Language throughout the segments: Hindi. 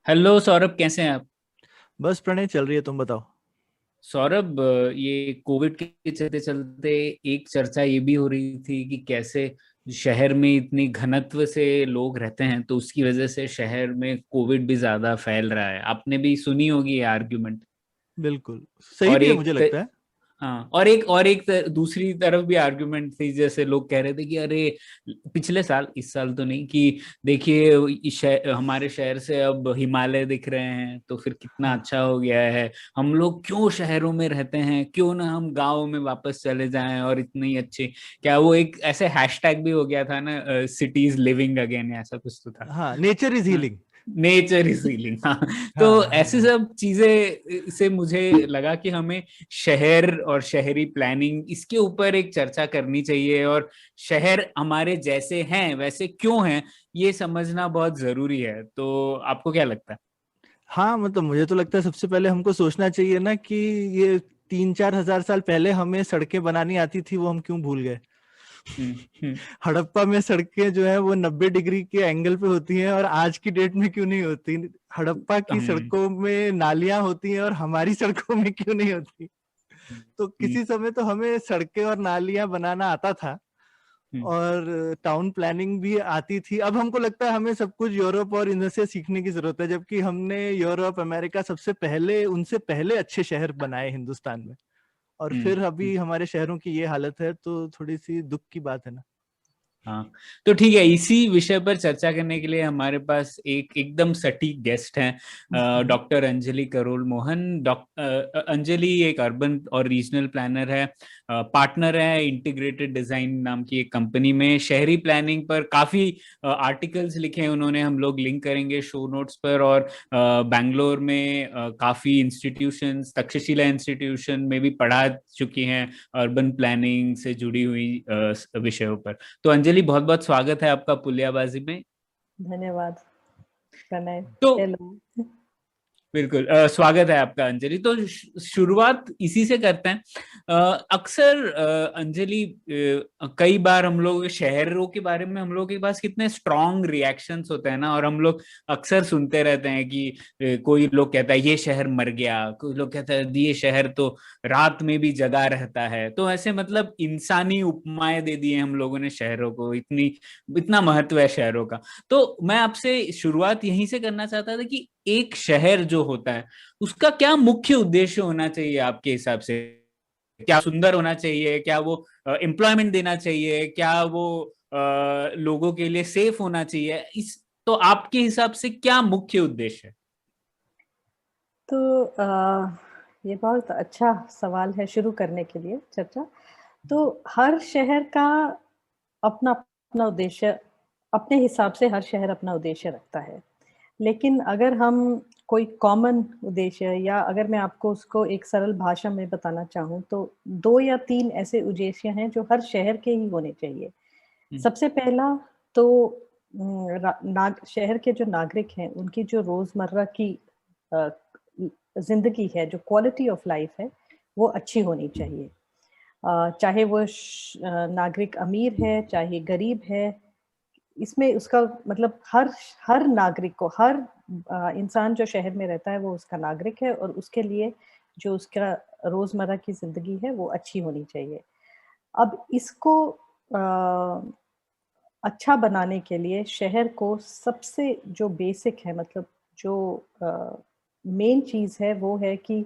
हेलो सौरभ, कैसे हैं आप? बस प्रणय चल रही है। तुम बताओ। सौरभ, ये कोविड के चलते चलते एक चर्चा ये भी हो रही थी कि कैसे शहर में इतनी घनत्व से लोग रहते हैं, तो उसकी वजह से शहर में कोविड भी ज्यादा फैल रहा है। आपने भी सुनी होगी ये आर्ग्यूमेंट। बिल्कुल सही और भी है मुझे एक लगता है। हाँ, और एक दूसरी तरफ भी आर्गुमेंट थी, जैसे लोग कह रहे थे कि अरे पिछले साल, इस साल तो नहीं, कि देखिए हमारे शहर से अब हिमालय दिख रहे हैं, तो फिर कितना हाँ। अच्छा हो गया है। हम लोग क्यों शहरों में रहते हैं, क्यों ना हम गाँव में वापस चले जाएं और इतनी अच्छी। क्या वो एक ऐसे हैशटैग भी हो गया था ना, सिटीज लिविंग अगेन, ऐसा कुछ तो था। हाँ, नेचर इज हाँ, हीलिंग। Nature is healing. हाँ, तो हाँ हाँ ऐसी हाँ। सब चीजें से मुझे लगा कि हमें शहर और शहरी प्लानिंग, इसके ऊपर एक चर्चा करनी चाहिए, और शहर हमारे जैसे हैं वैसे क्यों हैं, ये समझना बहुत जरूरी है। तो आपको क्या लगता है? हाँ, मतलब मुझे तो लगता है सबसे पहले हमको सोचना चाहिए ना कि ये 3-4 हजार साल पहले हमें सड़कें बनानी आती थी, वो हम क्यों भूल गए। हम्म। हम्म। हड़प्पा में सड़कें जो है वो 90 डिग्री के एंगल पे होती हैं और आज की डेट में क्यों नहीं होती। हड़प्पा की हम्म। सड़कों में नालियां होती हैं और हमारी सड़कों में क्यों नहीं होती। तो हम्म। किसी समय तो हमें सड़कें और नालियां बनाना आता था हम्म। और टाउन प्लानिंग भी आती थी। अब हमको लगता है हमें सब कुछ यूरोप और इनसे सीखने की जरूरत है, जबकि हमने यूरोप अमेरिका सबसे पहले उनसे पहले अच्छे शहर बनाए हिंदुस्तान में। और हम्म। फिर अभी हमारे शहरों की ये हालत है, तो थोड़ी सी दुख की बात है ना। हाँ, तो ठीक है, इसी विषय पर चर्चा करने के लिए हमारे पास एक एकदम सटीक गेस्ट हैं, डॉक्टर अंजलि करोल मोहन। अंजलि एक अर्बन और रीजनल प्लानर है, पार्टनर है इंटीग्रेटेड डिजाइन नाम की एक कंपनी में। शहरी प्लानिंग पर काफी आर्टिकल्स लिखे हैं उन्होंने, हम लोग लिंक करेंगे शो नोट्स पर। और बैंगलोर में काफी इंस्टीट्यूशंस, तक्षशिला इंस्टीट्यूशन में भी पढ़ा चुकी हैं अर्बन प्लानिंग से जुड़ी हुई विषयों पर। तो अंजलि, बहुत बहुत स्वागत है आपका पुलियाबाजी में। धन्यवाद प्रणय। तो हेलो। बिल्कुल, स्वागत है आपका अंजलि। तो शुरुआत इसी से करते हैं। अक्सर अंजलि, कई बार हम लोग शहरों के बारे में, हम लोग के पास कितने स्ट्रॉन्ग रिएक्शंस होते हैं ना, और हम लोग अक्सर सुनते रहते हैं कि कोई लोग कहता है ये शहर मर गया, कोई लोग कहता है ये शहर तो रात में भी जगा रहता है। तो ऐसे मतलब इंसानी उपमाएं दे दी हैं हम लोगों ने शहरों को, इतनी इतना महत्व है शहरों का। तो मैं आपसे शुरुआत यहीं से करना चाहता था कि एक शहर जो होता है, उसका क्या मुख्य उद्देश्य होना चाहिए आपके हिसाब से? क्या सुंदर होना चाहिए? क्या वो एम्प्लॉयमेंट देना चाहिए? क्या वो लोगों के लिए सेफ होना चाहिए? इस तो आपके हिसाब से क्या मुख्य उद्देश्य है? तो ये बहुत अच्छा सवाल है शुरू करने के लिए चर्चा। तो हर शहर का अपना अपना उद्देश्य, अपने हिसाब से हर शहर अपना उद्देश्य रखता है। लेकिन अगर हम कोई कॉमन उद्देश्य, या अगर मैं आपको उसको एक सरल भाषा में बताना चाहूँ, तो 2 या 3 ऐसे उद्देश्य हैं जो हर शहर के ही होने चाहिए। हम्म। सबसे पहला तो शहर के जो नागरिक हैं उनकी जो रोजमर्रा की अ, जिंदगी है, जो क्वालिटी ऑफ लाइफ है, वो अच्छी होनी चाहिए। चाहे वो नागरिक अमीर है चाहे गरीब है, इसमें उसका मतलब हर हर नागरिक को, हर इंसान जो शहर में रहता है वो उसका नागरिक है, और उसके लिए जो उसका रोजमर्रा की जिंदगी है वो अच्छी होनी चाहिए। अब इसको अच्छा बनाने के लिए शहर को सबसे जो बेसिक है, मतलब जो मेन चीज़ है, वो है कि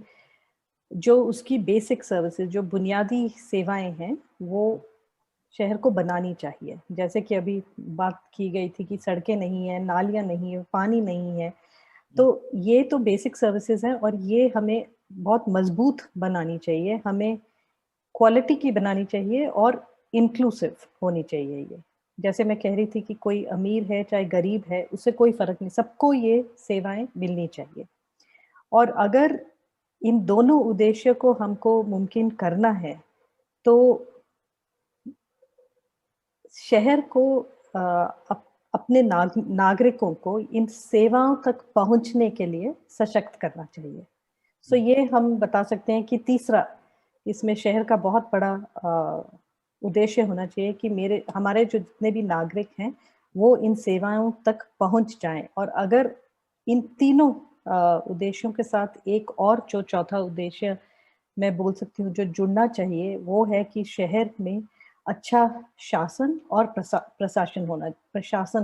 जो उसकी बेसिक सर्विसेज, जो बुनियादी सेवाएं हैं, वो शहर को बनानी चाहिए। जैसे कि अभी बात की गई थी कि सड़कें नहीं है, नालियां नहीं है, पानी नहीं है। तो ये तो बेसिक सर्विसेज हैं, और ये हमें बहुत मजबूत बनानी चाहिए, हमें क्वालिटी की बनानी चाहिए, और इंक्लूसिव होनी चाहिए ये। जैसे मैं कह रही थी कि कोई अमीर है चाहे गरीब है, उससे कोई फर्क नहीं, सबको ये सेवाएं मिलनी चाहिए। और अगर इन दोनों उद्देश्य को हमको मुमकिन करना है, तो शहर को अपने नागरिकों को इन सेवाओं तक पहुंचने के लिए सशक्त करना चाहिए। सो ये हम बता सकते हैं कि तीसरा इसमें शहर का बहुत बड़ा उद्देश्य होना चाहिए कि मेरे हमारे जो जितने भी नागरिक हैं वो इन सेवाओं तक पहुंच जाएं। और अगर इन तीनों उद्देश्यों के साथ एक और जो चौथा उद्देश्य मैं बोल सकती हूँ जो जुड़ना चाहिए, वो है कि शहर में अच्छा शासन और प्रशासन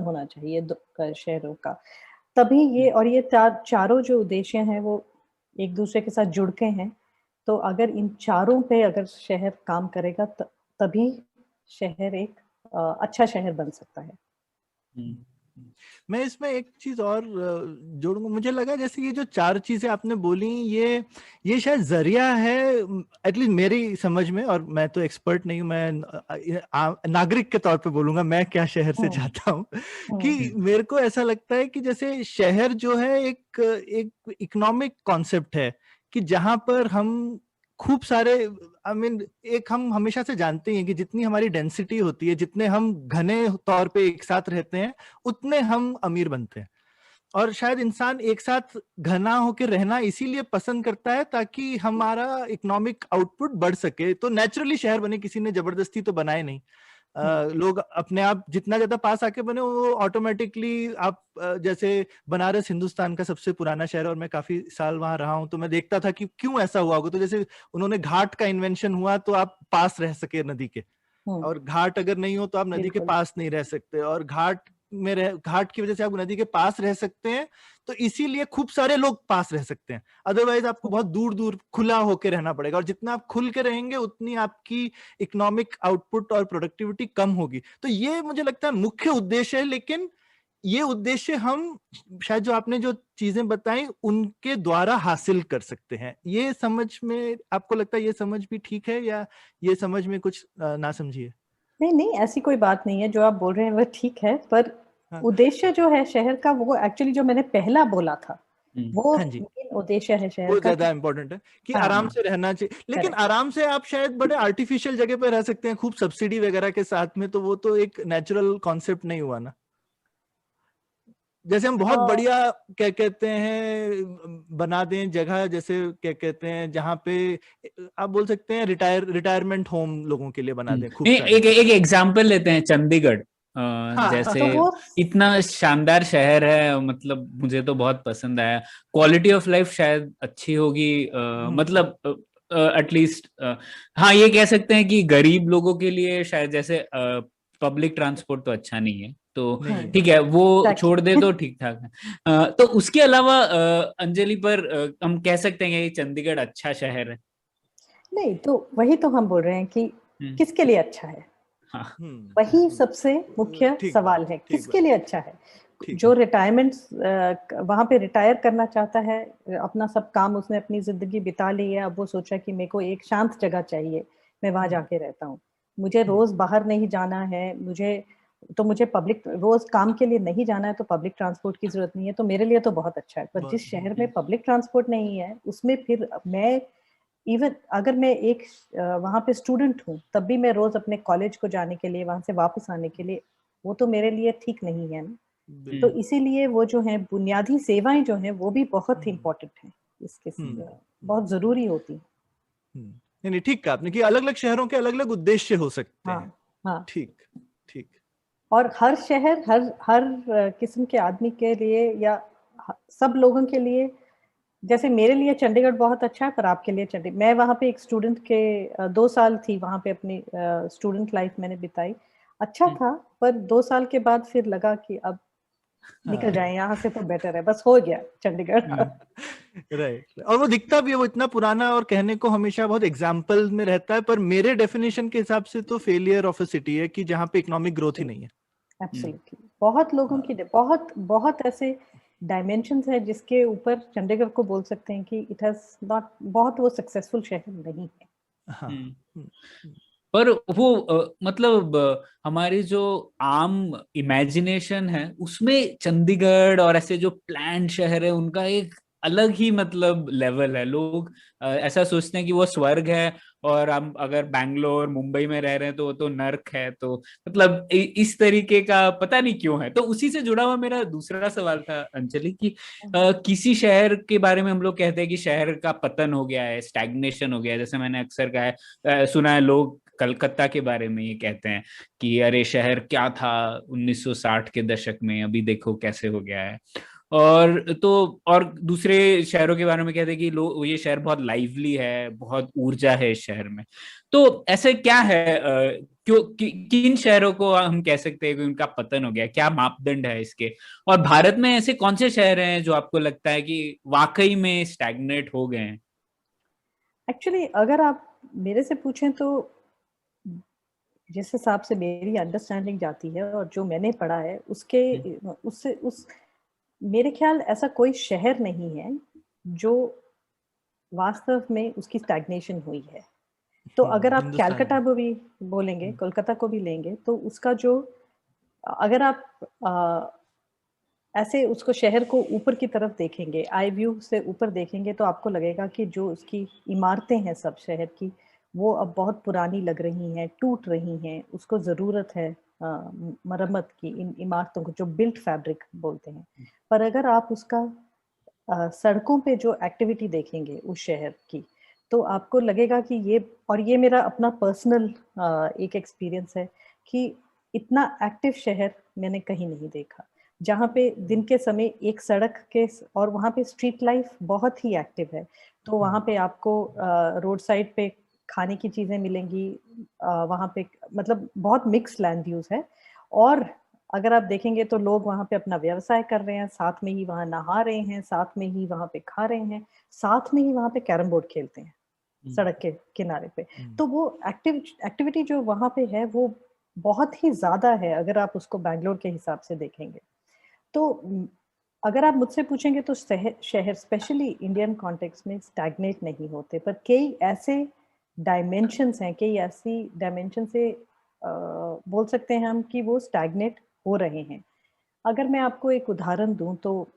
होना चाहिए शहरों का। तभी ये चारों जो उद्देश्य हैं वो एक दूसरे के साथ जुड़ के हैं। तो अगर इन चारों पे अगर शहर काम करेगा तभी शहर एक अच्छा शहर बन सकता है। मैं इसमें एक चीज और जोड़ूंगा। मुझे लगा जैसे ये जो चार चीजें आपने बोली, ये शायद जरिया है, एटलीस्ट मेरी समझ में, और मैं तो एक्सपर्ट नहीं हूं, मैं नागरिक के तौर पे बोलूंगा, मैं क्या शहर से जाता हूँ, कि मेरे को ऐसा लगता है कि जैसे शहर जो है एक इकोनॉमिक कॉन्सेप्ट है, कि जहां पर हम खूब सारे एक हम हमेशा से जानते हैं कि जितनी हमारी डेंसिटी होती है, जितने हम घने तौर पे एक साथ रहते हैं, उतने हम अमीर बनते हैं। और शायद इंसान एक साथ घना होकर रहना इसीलिए पसंद करता है ताकि हमारा इकोनॉमिक आउटपुट बढ़ सके। तो नेचुरली शहर बने, किसी ने जबरदस्ती तो बनाए नहीं। लोग अपने आप जितना ज्यादा पास आके बने, वो ऑटोमेटिकली आप जैसे बनारस हिंदुस्तान का सबसे पुराना शहर, और मैं काफी साल वहां रहा हूं, तो मैं देखता था कि क्यों ऐसा हुआ होगा। तो जैसे उन्होंने घाट का इन्वेंशन हुआ तो आप पास रह सके नदी के, और घाट अगर नहीं हो तो आप नदी के पास नहीं रह सकते, और घाट की वजह से आप नदी के पास रह सकते हैं, तो इसीलिए खूब सारे लोग पास रह सकते हैं। अदरवाइज आपको बहुत दूर दूर खुला होकर रहना पड़ेगा, और जितना आप खुल के रहेंगे उतनी आपकी इकोनॉमिक आउटपुट और प्रोडक्टिविटी कम होगी। तो ये मुझे लगता है मुख्य उद्देश्य है। लेकिन ये उद्देश्य हम शायद जो आपने जो चीजें बताई उनके द्वारा हासिल कर सकते हैं। ये समझ में आपको लगता है ये समझ भी ठीक है, या ये समझ में कुछ ना समझिए? नहीं, ऐसी कोई बात नहीं है। जो आप बोल रहे हैं वह ठीक है, पर उद्देश्य जो है शहर का, वो एक्चुअली जो मैंने पहला बोला था, वो मेन उद्देश्य है शहर का। वो ज्यादा इंपॉर्टेंट है कि आराम से रहना चाहिए। लेकिन आराम से आप शायद बड़े आर्टिफिशियल जगह पे रह सकते हैं, खूब सब्सिडी वगैरह के साथ में, तो वो तो एक नेचुरल कॉन्सेप्ट नहीं हुआ ना। जैसे हम बहुत बढ़िया क्या कहते हैं बना दें जगह, जैसे क्या कहते हैं जहाँ पे आप बोल सकते हैं रिटायरमेंट होम लोगों के लिए बना दें खूब सारे। एक एग्जांपल लेते हैं, चंडीगढ़। जैसे तो इतना शानदार शहर है, मतलब मुझे तो बहुत पसंद आया। क्वालिटी ऑफ लाइफ शायद अच्छी होगी, मतलब एटलीस्ट हाँ ये कह सकते हैं कि गरीब लोगों के लिए शायद, जैसे पब्लिक ट्रांसपोर्ट तो अच्छा नहीं है, तो ठीक है वो छोड़ दे तो ठीक ठाक है। तो उसके अलावा अंजलि, पर हम कह सकते हैं कि चंडीगढ़ अच्छा शहर है? नहीं, तो वही तो हम बोल रहे हैं कि किसके लिए अच्छा है। वही सबसे मुख्य सवाल है, किसके लिए अच्छा है। जो रिटायरमेंट वहां पे रिटायर करना चाहता है, अपना सब काम उसने अपनी जिंदगी बिता ली है, अब वो सोचा कि मेरे को एक शांत जगह चाहिए, मैं वहां जाके रहता हूँ, मुझे रोज बाहर नहीं जाना है, मुझे पब्लिक रोज काम के लिए नहीं जाना है, तो पब्लिक ट्रांसपोर्ट की जरूरत नहीं है, तो मेरे लिए तो बहुत अच्छा है। पर जिस शहर में पब्लिक ट्रांसपोर्ट नहीं है, उसमें फिर मैं इवन अगर मैं एक वहां पे स्टूडेंट हूँ, तब भी मैं रोज अपने कॉलेज को जाने के लिए, वहां से वापस आने के लिए, वो तो मेरे लिए ठीक नहीं है ना। तो इसीलिए वो जो है बुनियादी सेवाएं जो हैं वो भी बहुत इम्पोर्टेंट हैं, इसके बहुत जरूरी होती है। नहीं ठीक कहा आपने कि अलग अलग शहरों के अलग अलग उद्देश्य हो सकते हैं। हाँ, ठीक। और हर शहर हर किस्म के आदमी के लिए या सब लोगों के लिए, जैसे मेरे लिए चंडीगढ़ बहुत अच्छा है, पर आपके लिए चंडीगढ़, मैं वहाँ पे एक स्टूडेंट के 2 साल थी वहाँ पे, अपनी स्टूडेंट लाइफ मैंने बिताई, अच्छा था। पर 2 साल के बाद फिर लगा कि अब निकल जाए यहाँ से, तो बेटर है, बस हो गया चंडीगढ़। राइट। और वो दिखता भी है, वो इतना पुराना और कहने को हमेशा बहुत एग्जाम्पल में रहता है, पर मेरे डेफिनेशन के हिसाब से तो फेलियर ऑफ अ सिटी है कि जहाँ पे इकोनॉमिक ग्रोथ ही नहीं है। एब्सोल्युटली। बहुत लोगों की बहुत ऐसे डायमेंशंस है जिसके ऊपर चंडीगढ़ को बोल सकते हैं कि इट हैज नॉट, बहुत वो सक्सेसफुल शहर नहीं है। पर वो मतलब हमारी जो आम इमेजिनेशन है उसमें चंडीगढ़ और ऐसे जो प्लान शहर है उनका एक अलग ही मतलब लेवल है। लोग ऐसा सोचते हैं कि वो स्वर्ग है, और हम अगर बैंगलोर मुंबई में रह रहे हैं तो वो तो नर्क है। तो मतलब इस तरीके का पता नहीं क्यों है। तो उसी से जुड़ा हुआ मेरा दूसरा सवाल था अंजलि कि किसी शहर के बारे में हम लोग कहते हैं कि शहर का पतन हो गया है, स्टैग्नेशन हो गया है। जैसे मैंने अक्सर कहा है, सुना है, लोग कलकत्ता के बारे में ये कहते हैं कि अरे शहर क्या था 1960 के दशक में, अभी देखो कैसे हो गया है। और तो और दूसरे शहरों के बारे में कहते हैं कि लोग, ये शहर बहुत लाइवली है, बहुत ऊर्जा है इस शहर में। तो ऐसे क्या है, किन शहरों को हम कह सकते हैं कि उनका पतन हो गया, क्या मापदंड है इसके? और भारत में ऐसे कौन से शहर हैं जो आपको लगता है कि वाकई में स्टैग्नेट हो गए हैं? एक्चुअली अगर आप मेरे से पूछें तो जिस हिसाब से मेरी अंडरस्टैंडिंग जाती है और जो मैंने पढ़ा है उसके उससे उस मेरे ख्याल ऐसा कोई शहर नहीं है जो वास्तव में उसकी स्टैग्नेशन हुई है। तो अगर आप हिंदुस्तान कैलकाटा में। को भी बोलेंगे, कोलकाता को भी लेंगे, तो उसका जो अगर आप ऐसे उसको शहर को ऊपर की तरफ देखेंगे, आई व्यू से ऊपर देखेंगे, तो आपको लगेगा कि जो उसकी इमारतें हैं सब शहर की, वो अब बहुत पुरानी लग रही हैं, टूट रही हैं, उसको ज़रूरत है मरम्मत की, इन इमारतों को जो बिल्ट फैब्रिक बोलते हैं। पर अगर आप उसका सड़कों पे जो एक्टिविटी देखेंगे उस शहर की, तो आपको लगेगा कि ये, और ये मेरा अपना पर्सनल एक एक्सपीरियंस है कि इतना एक्टिव शहर मैंने कहीं नहीं देखा, जहाँ पे दिन के समय एक सड़क के और वहाँ पे स्ट्रीट लाइफ बहुत ही एक्टिव है। तो वहाँ पे आपको रोड साइड पे खाने की चीज़ें मिलेंगी, वहाँ पे मतलब बहुत मिक्स लैंड यूज़ है। और अगर आप देखेंगे तो लोग वहाँ पे अपना व्यवसाय कर रहे हैं, साथ में ही वहाँ नहा रहे हैं, साथ में ही वहाँ पे खा रहे हैं, साथ में ही वहाँ पे कैरम बोर्ड खेलते हैं सड़क के किनारे पे। तो वो एक्टिविटी जो वहाँ पे है वो बहुत ही ज़्यादा है अगर आप उसको बैंगलोर के हिसाब से देखेंगे। तो अगर आप मुझसे पूछेंगे तो शहर स्पेशली इंडियन कॉन्टेक्स्ट में स्टैग्नेट नहीं होते, पर कई ऐसे डायमेंशंस हैं, कई ऐसी डायमेंशन से बोल सकते हैं हम कि वो स्टैग्नेट हो रहे हैं। अगर मैं आपको एक उदाहरण दूं तो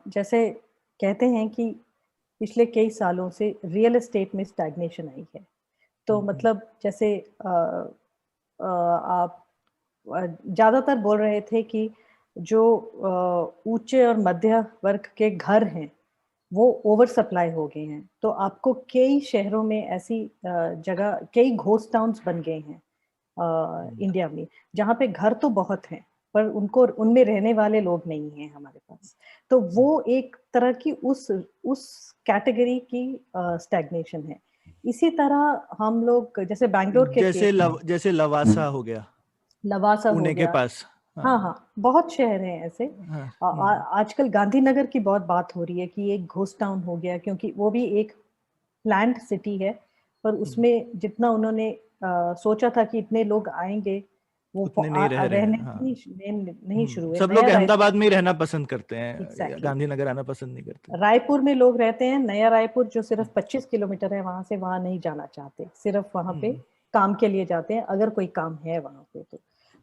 जैसे कहते हैं कि पिछले कई सालों से रियल एस्टेट में स्टैग्नेशन आई है। तो मतलब जैसे आप ज़्यादातर बोल रहे थे कि जो ऊंचे और मध्य वर्ग के घर हैं वो ओवर सप्लाई हो गए हैं। तो आपको कई शहरों में ऐसी जगह, कई घोस्ट टाउन्स बन गए हैं इंडिया में, जहाँ पे घर तो बहुत हैं पर उनको उनमें रहने वाले लोग नहीं हैं हमारे पास। तो वो एक तरह की उस कैटेगरी की स्टैग्नेशन है। इसी तरह हम लोग जैसे बैंगलोर के केस में जैसे लवासा हो गया, लवासा हो पुणे के गया। पास। हाँ हाँ, बहुत शहर हैं ऐसे। हाँ, आजकल गांधीनगर की बहुत बात हो रही है कि एक घोस्ट टाउन हो गया, क्योंकि वो भी एक प्लान्ड सिटी है, पर उसमें जितना उन्होंने सोचा था कि इतने लोग आएंगे, वो उतने नहीं रह रहे रहने हैं। हाँ, नहीं शुरू हुए। सब लोग नया रायपुर, अहमदाबाद में ही रहना पसंद करते हैं, एग्जैक्टली, गांधीनगर आना पसंद नहीं करते। रायपुर में लोग रहते हैं। नया रायपुर जो सिर्फ 25 किलोमीटर है वहां से, वहां नहीं जाना चाहते, सिर्फ वहां पे काम के लिए जाते हैं, अगर कोई काम है वहां पे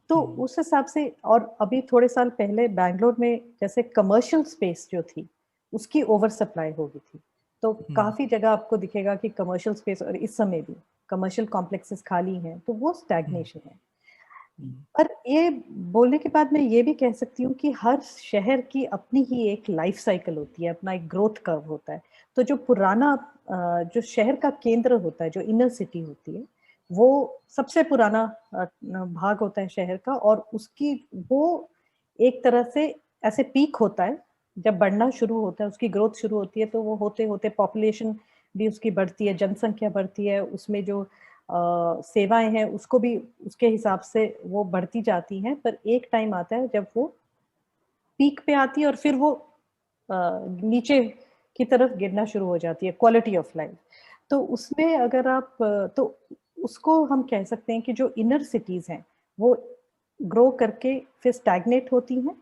तो उस हिसाब से। और अभी थोड़े साल पहले बैंगलोर में जैसे कमर्शियल स्पेस जो थी उसकी ओवर सप्लाई हो गई थी। तो काफी जगह आपको दिखेगा कि कमर्शियल स्पेस, और इस समय भी कमर्शियल कॉम्प्लेक्सेस खाली हैं, तो वो स्टैग्नेशन है। पर ये बोलने के बाद मैं ये भी कह सकती हूँ कि हर शहर की अपनी ही एक लाइफ साइकिल होती है, अपना एक ग्रोथ कर्व होता है। तो जो पुराना जो शहर का केंद्र होता है, जो इनर सिटी होती है, वो सबसे पुराना भाग होता है शहर का, और उसकी वो एक तरह से ऐसे पीक होता है जब बढ़ना शुरू होता है, उसकी ग्रोथ शुरू होती है। तो वो होते होते पॉपुलेशन भी उसकी बढ़ती है, जनसंख्या बढ़ती है, उसमें जो सेवाएं हैं उसको भी उसके हिसाब से वो बढ़ती जाती हैं। पर एक टाइम आता है जब वो पीक पे आती है और फिर वो नीचे की तरफ गिरना शुरू हो जाती है, क्वालिटी ऑफ लाइफ। तो उसमें अगर आप तो उसको हम कह सकते हैं कि जो इनर सिटीज हैं वो ग्रो करके फिर स्टैग्नेट होती हैं,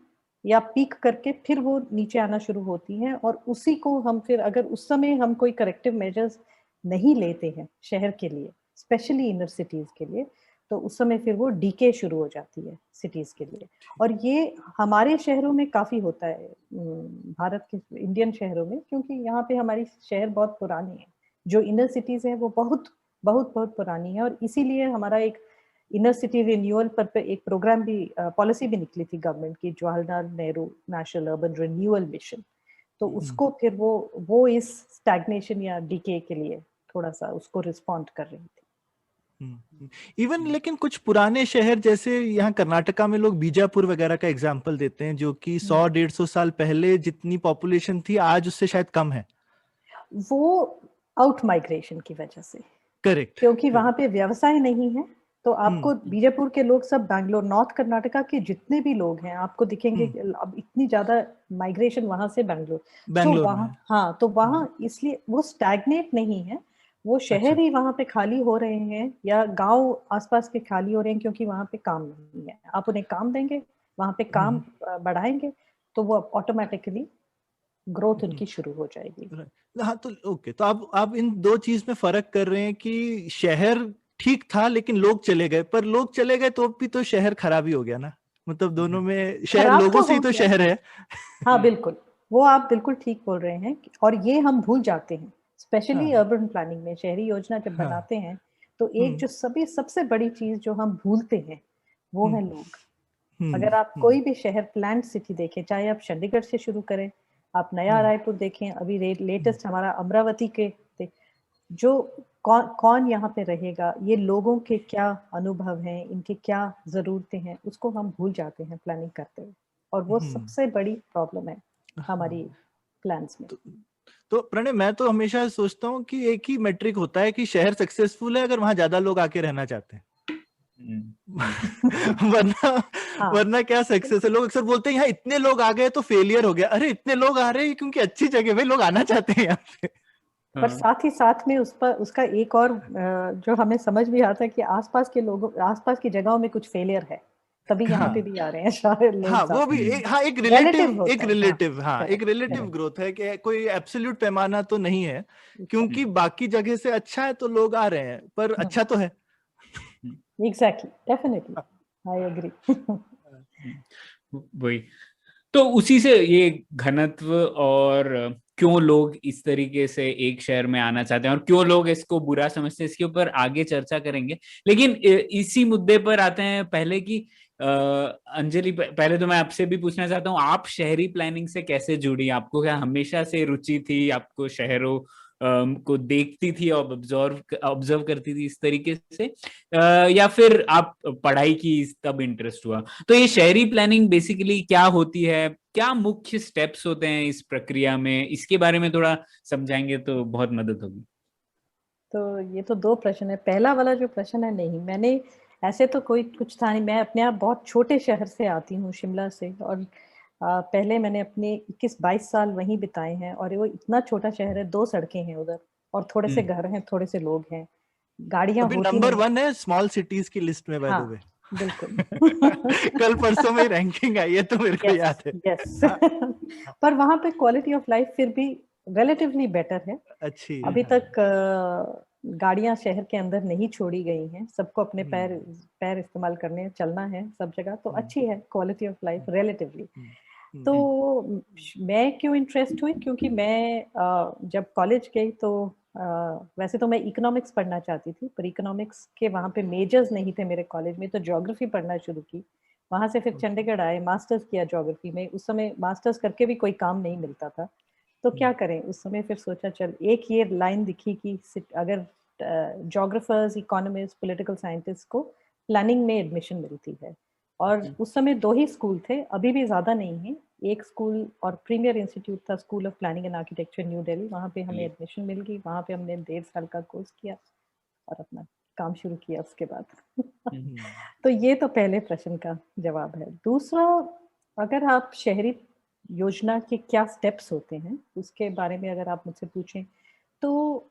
या पीक करके फिर वो नीचे आना शुरू होती हैं। और उसी को हम फिर, अगर उस समय हम कोई करेक्टिव मेजर्स नहीं लेते हैं शहर के लिए, स्पेशली इनर सिटीज के लिए, तो उस समय फिर वो डीके शुरू हो जाती है सिटीज के लिए। और ये हमारे शहरों में काफी होता है, भारत के इंडियन शहरों में, क्योंकि यहाँ पे हमारी शहर बहुत पुरानी है। जो इनर सिटीज है वो बहुत बहुत बहुत पुरानी है, और इसीलिए हमारा एक इनर सिटी रिन्यूअल पर एक प्रोग्राम भी, पॉलिसी भी निकली थी गवर्नमेंट की, Jawaharlal Nehru national urban renewal mission. तो उसको फिर वो इस स्टैग्नेशन या डीके के लिए थोड़ा सा उसको रिस्पॉन्ड कर रही थी। इवन लेकिन कुछ पुराने शहर जैसे यहाँ कर्नाटका में लोग बीजापुर वगैरह का एग्जाम्पल देते हैं, जो कि 100-150 साल पहले जितनी पॉपुलेशन थी आज उससे शायद कम है। वो आउट माइग्रेशन की वजह से, करेक्ट, क्योंकि वहां पे व्यवसाय नहीं है। तो आपको बीजापुर के लोग सब बैंगलोर, नॉर्थ कर्नाटका के जितने भी लोग हैं आपको दिखेंगे अब इतनी ज्यादा माइग्रेशन वहां से बैंगलोर तो वहाँ, हाँ, तो वहाँ इसलिए वो स्टैग्नेट नहीं है, वो शहर ही वहां पे खाली हो रहे हैं या गांव आसपास के खाली हो रहे हैं क्योंकि वहां पे काम नहीं है। आप उन्हें काम देंगे, वहां पे काम बढ़ाएंगे तो वो ऑटोमेटिकली ग्रोथ उनकी शुरू हो जाएगी। हाँ, तो ओके, तो आप इन दो चीज में फर्क कर रहे हैं कि शहर ठीक था लेकिन लोग चले गए, पर लोग चले गए तो भी तो शहर खराब ही हो गया ना, मतलब दोनों में शहर लोगों से ही तो शहर है। हाँ बिल्कुल, वो आप बिल्कुल ठीक बोल रहे हैं। और ये हम भूल जाते हैं, स्पेशली अर्बन प्लानिंग में शहरी योजना जब बनाते हैं तो एक जो सबसे बड़ी चीज जो हम भूलते हैं वो है लोग। अगर आप कोई भी शहर प्लान्ड सिटी देखें, चाहे आप चंडीगढ़ से शुरू करें, आप नया रायपुर देखें, अभी लेटेस्ट हमारा अमरावती के जो कौन यहाँ पे रहेगा, ये लोगों के क्या अनुभव हैं, इनकी क्या जरूरतें हैं, उसको हम भूल जाते हैं प्लानिंग करते हुए। और वो सबसे बड़ी प्रॉब्लम है हमारी प्लान्स में। तो प्रणय, मैं तो हमेशा सोचता हूँ कि एक ही मेट्रिक होता है कि शहर सक्सेसफुल है अगर वहां ज्यादा लोग आके रहना चाहते हैं। वरना क्या सक्सेस है? लोग अक्सर बोलते हैं यहाँ इतने लोग आ गए तो फेलियर हो गया। अरे इतने लोग आ रहे हैं क्योंकि अच्छी जगह में लोग आना चाहते हैं यहाँ पे। पर साथ ही साथ में उसका एक और जो हमें समझ भी आता है कि आसपास के लोगों, आसपास की जगहों में कुछ फेलियर है, तभी यहाँ पे भी आ रहे हैं शायद लोग। हाँ, वो भी एक रिलेटिव ग्रोथ है कि कोई एब्सोल्यूट पैमाना तो नहीं है, क्योंकि बाकी जगह से अच्छा है तो लोग आ रहे हैं, पर अच्छा तो है। Exactly, definitely, I agree. वही तो, उसी से ये घनत्व और क्यों लोग इस तरीके से एक शहर में आना चाहते हैं और क्यों लोग इसको बुरा समझते हैं, इसके ऊपर आगे चर्चा करेंगे। लेकिन इसी मुद्दे पर आते हैं पहले कि अंजलि, पहले तो मैं आपसे भी पूछना चाहता हूँ, आप शहरी प्लानिंग से कैसे जुड़ी? आपको क्या हमेशा से रुचि थी? आपको शहरों को देखती थी और ऑब्जर्व करती थी इस तरीके से, या फिर आप पढ़ाई की तब इंटरेस्ट हुआ? तो ये शहरी प्लानिंग बेसिकली क्या होती है, क्या मुख्य स्टेप्स होते हैं इस प्रक्रिया में, इसके बारे में थोड़ा समझाएंगे तो बहुत मदद होगी। तो ये तो दो प्रश्न है। पहला वाला जो प्रश्न है, नहीं, मैंने ऐसे तो कोई कुछ था नहीं। मैं अपने आप बहुत छोटे शहर से आती हूँ, शिमला से, और पहले मैंने अपने 21-22 साल वहीं बिताए हैं। और वो इतना छोटा शहर है, 2 सड़कें हैं उधर और थोड़े से घर हैं, थोड़े से लोग हैं, गाड़ियां अभी होती नंबर नहीं। 1 है स्मॉल सिटीज की लिस्ट में, बाय द वे। बिल्कुल। कल परसों में रैंकिंग आई है तो मेरे को याद है। यस। पर वहां पे क्वालिटी ऑफ लाइफ फिर भी रिलेटिवली बेटर है। अच्छी अभी तक गाड़ियां शहर के अंदर नहीं छोड़ी गई हैं, सबको अपने पैर इस्तेमाल करने, चलना है सब जगह, तो अच्छी है क्वालिटी ऑफ लाइफ रिलेटिवली। तो मैं क्यों इंटरेस्ट हुई, क्योंकि मैं जब कॉलेज गई तो वैसे तो मैं इकोनॉमिक्स पढ़ना चाहती थी, पर इकोनॉमिक्स के वहाँ पे मेजर्स नहीं थे मेरे कॉलेज में, तो ज्योग्राफी पढ़ना शुरू की। वहाँ से फिर चंडीगढ़ आए, मास्टर्स किया ज्योग्राफी में। उस समय मास्टर्स करके भी कोई काम नहीं मिलता था, तो क्या करें उस समय। फिर सोचा चल, एक ये लाइन दिखी कि अगर ज्योग्राफर्स, इकोनॉमिस्ट, पॉलिटिकल साइंटिस्ट को प्लानिंग में एडमिशन मिलती है। और उस समय 2 ही स्कूल थे, अभी भी ज्यादा नहीं है। एक स्कूल और प्रीमियर इंस्टीट्यूट था, school of planning and architecture, new Delhi. वहाँ पे हमें एडमिशन मिल गई। वहाँ पे हमने 1.5 साल का कोर्स किया और अपना काम शुरू किया उसके बाद। तो ये तो पहले प्रश्न का जवाब है। दूसरा, अगर आप शहरी योजना के क्या स्टेप्स होते हैं उसके बारे में अगर आप मुझसे पूछें, तो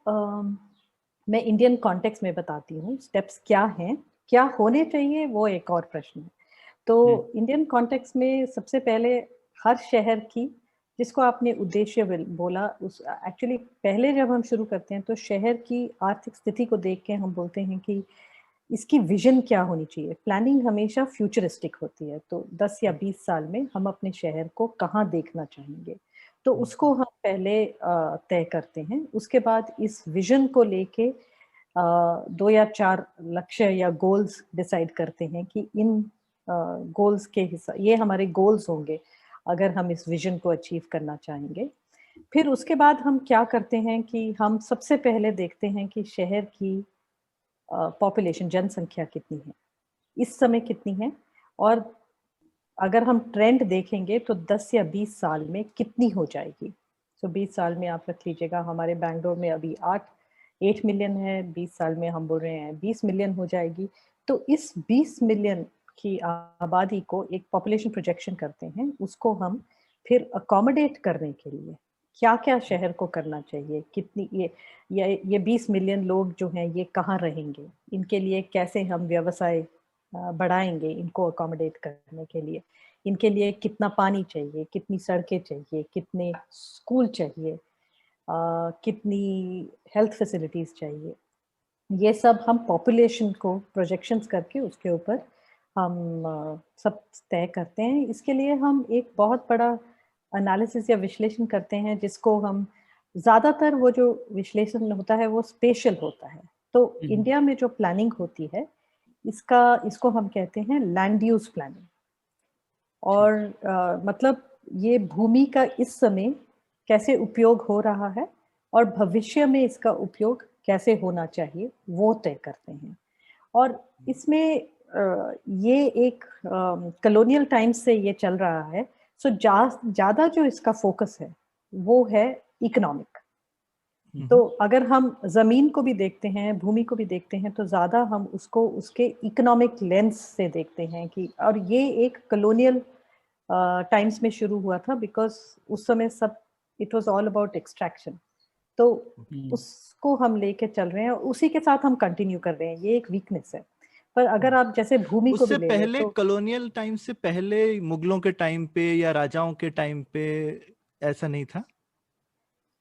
मैं इंडियन कॉन्टेक्स्ट में बताती हूँ स्टेप्स क्या हैं। क्या होने चाहिए वो एक और प्रश्न है। तो इंडियन कॉन्टेक्स्ट में सबसे पहले हर शहर की, जिसको आपने उद्देश्य बोला, उस एक्चुअली पहले जब हम शुरू करते हैं तो शहर की आर्थिक स्थिति को देख के हम बोलते हैं कि इसकी विजन क्या होनी चाहिए। प्लानिंग हमेशा फ्यूचरिस्टिक होती है, तो 10 या 20 साल में हम अपने शहर को कहाँ देखना चाहेंगे, तो उसको हम पहले तय करते हैं। उसके बाद इस विजन को लेके 2 या 4 लक्ष्य या गोल्स डिसाइड करते हैं कि इन गोल्स के हिसाब, ये हमारे गोल्स होंगे अगर हम इस विजन को अचीव करना चाहेंगे। फिर उसके बाद हम क्या करते हैं कि हम सबसे पहले देखते हैं कि शहर की पॉपुलेशन, जनसंख्या कितनी है, इस समय कितनी है, और अगर हम ट्रेंड देखेंगे तो 10 या 20 साल में कितनी हो जाएगी। 20 साल में आप रख लीजिएगा, हमारे बैंगलोर में अभी 8 मिलियन है, 20 साल में हम बोल रहे हैं 20 मिलियन हो जाएगी। तो इस 20 मिलियन की आबादी को एक पॉपुलेशन प्रोजेक्शन करते हैं, उसको हम फिर अकोमोडेट करने के लिए क्या-क्या शहर को करना चाहिए, कितनी ये 20 मिलियन लोग जो हैं ये कहाँ रहेंगे, इनके लिए कैसे हम व्यवसाय बढ़ाएंगे, इनको अकोमोडेट करने के लिए, इनके लिए कितना पानी चाहिए, कितनी सड़कें चाहिए, कितने स्कूल चाहिए, कितनी हेल्थ फैसिलिटीज चाहिए। ये सब हम पॉपुलेशन को प्रोजेक्शंस करके उसके ऊपर हम सब तय करते हैं। इसके लिए हम एक बहुत बड़ा एनालिसिस या विश्लेषण करते हैं, जिसको हम ज़्यादातर वो जो विश्लेषण होता है वो स्पेशल होता है। तो इंडिया में जो प्लानिंग होती है इसको हम कहते हैं लैंड यूज प्लानिंग। और मतलब ये भूमि का इस समय कैसे उपयोग हो रहा है और भविष्य में इसका उपयोग कैसे होना चाहिए वो तय करते हैं। और इसमें ये एक कॉलोनियल टाइम्स से ये चल रहा है। सो ज़्यादा जो इसका फोकस है वो है इकोनॉमिक। तो अगर हम जमीन को भी देखते हैं, भूमि को भी देखते हैं, तो ज्यादा हम उसको उसके इकोनॉमिक लेंस से देखते हैं कि, और ये एक कॉलोनियल टाइम्स में शुरू हुआ था, बिकॉज उस समय सब it was all about extraction. तो उसको हम लेके चल रहे हैं और उसी के साथ हम कंटिन्यू कर रहे हैं। ये एक वीकनेस है। पर अगर आप जैसे भूमि को भी ले पहले तो कॉलोनियल टाइम से पहले मुगलों के टाइम पे या राजाओं के टाइम पे ऐसा नहीं था।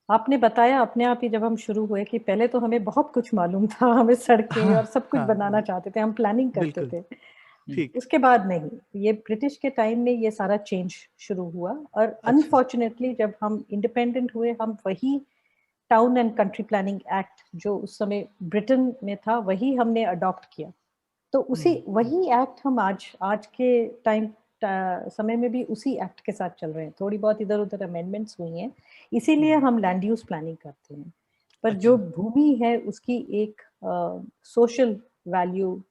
आपने बताया अपने आप ही जब हम शुरू हुए कि पहले तो हमें बहुत कुछ मालूम था, हमें सड़कें और सब कुछ बनाना चाहते थे, हम प्लानिंग करते थे। ठीक। उसके बाद नहीं, ये ब्रिटिश के टाइम में ये सारा चेंज शुरू हुआ। और अनफॉर्चुनेटली जब हम इंडिपेंडेंट हुए, हम वही town and country planning act जो उस समय ब्रिटेन में था वही हमने अडॉप्ट किया। तो उसी वही एक्ट हम आज के समय में भी उसी एक्ट के साथ चल रहे हैं। थोड़ी बहुत इधर उधर अमेंडमेंट्स हुई हैं, इसीलिए हम लैंड यूज प्लानिंग करते हैं। पर जो भूमि है उसकी एक सोशल वैल्यू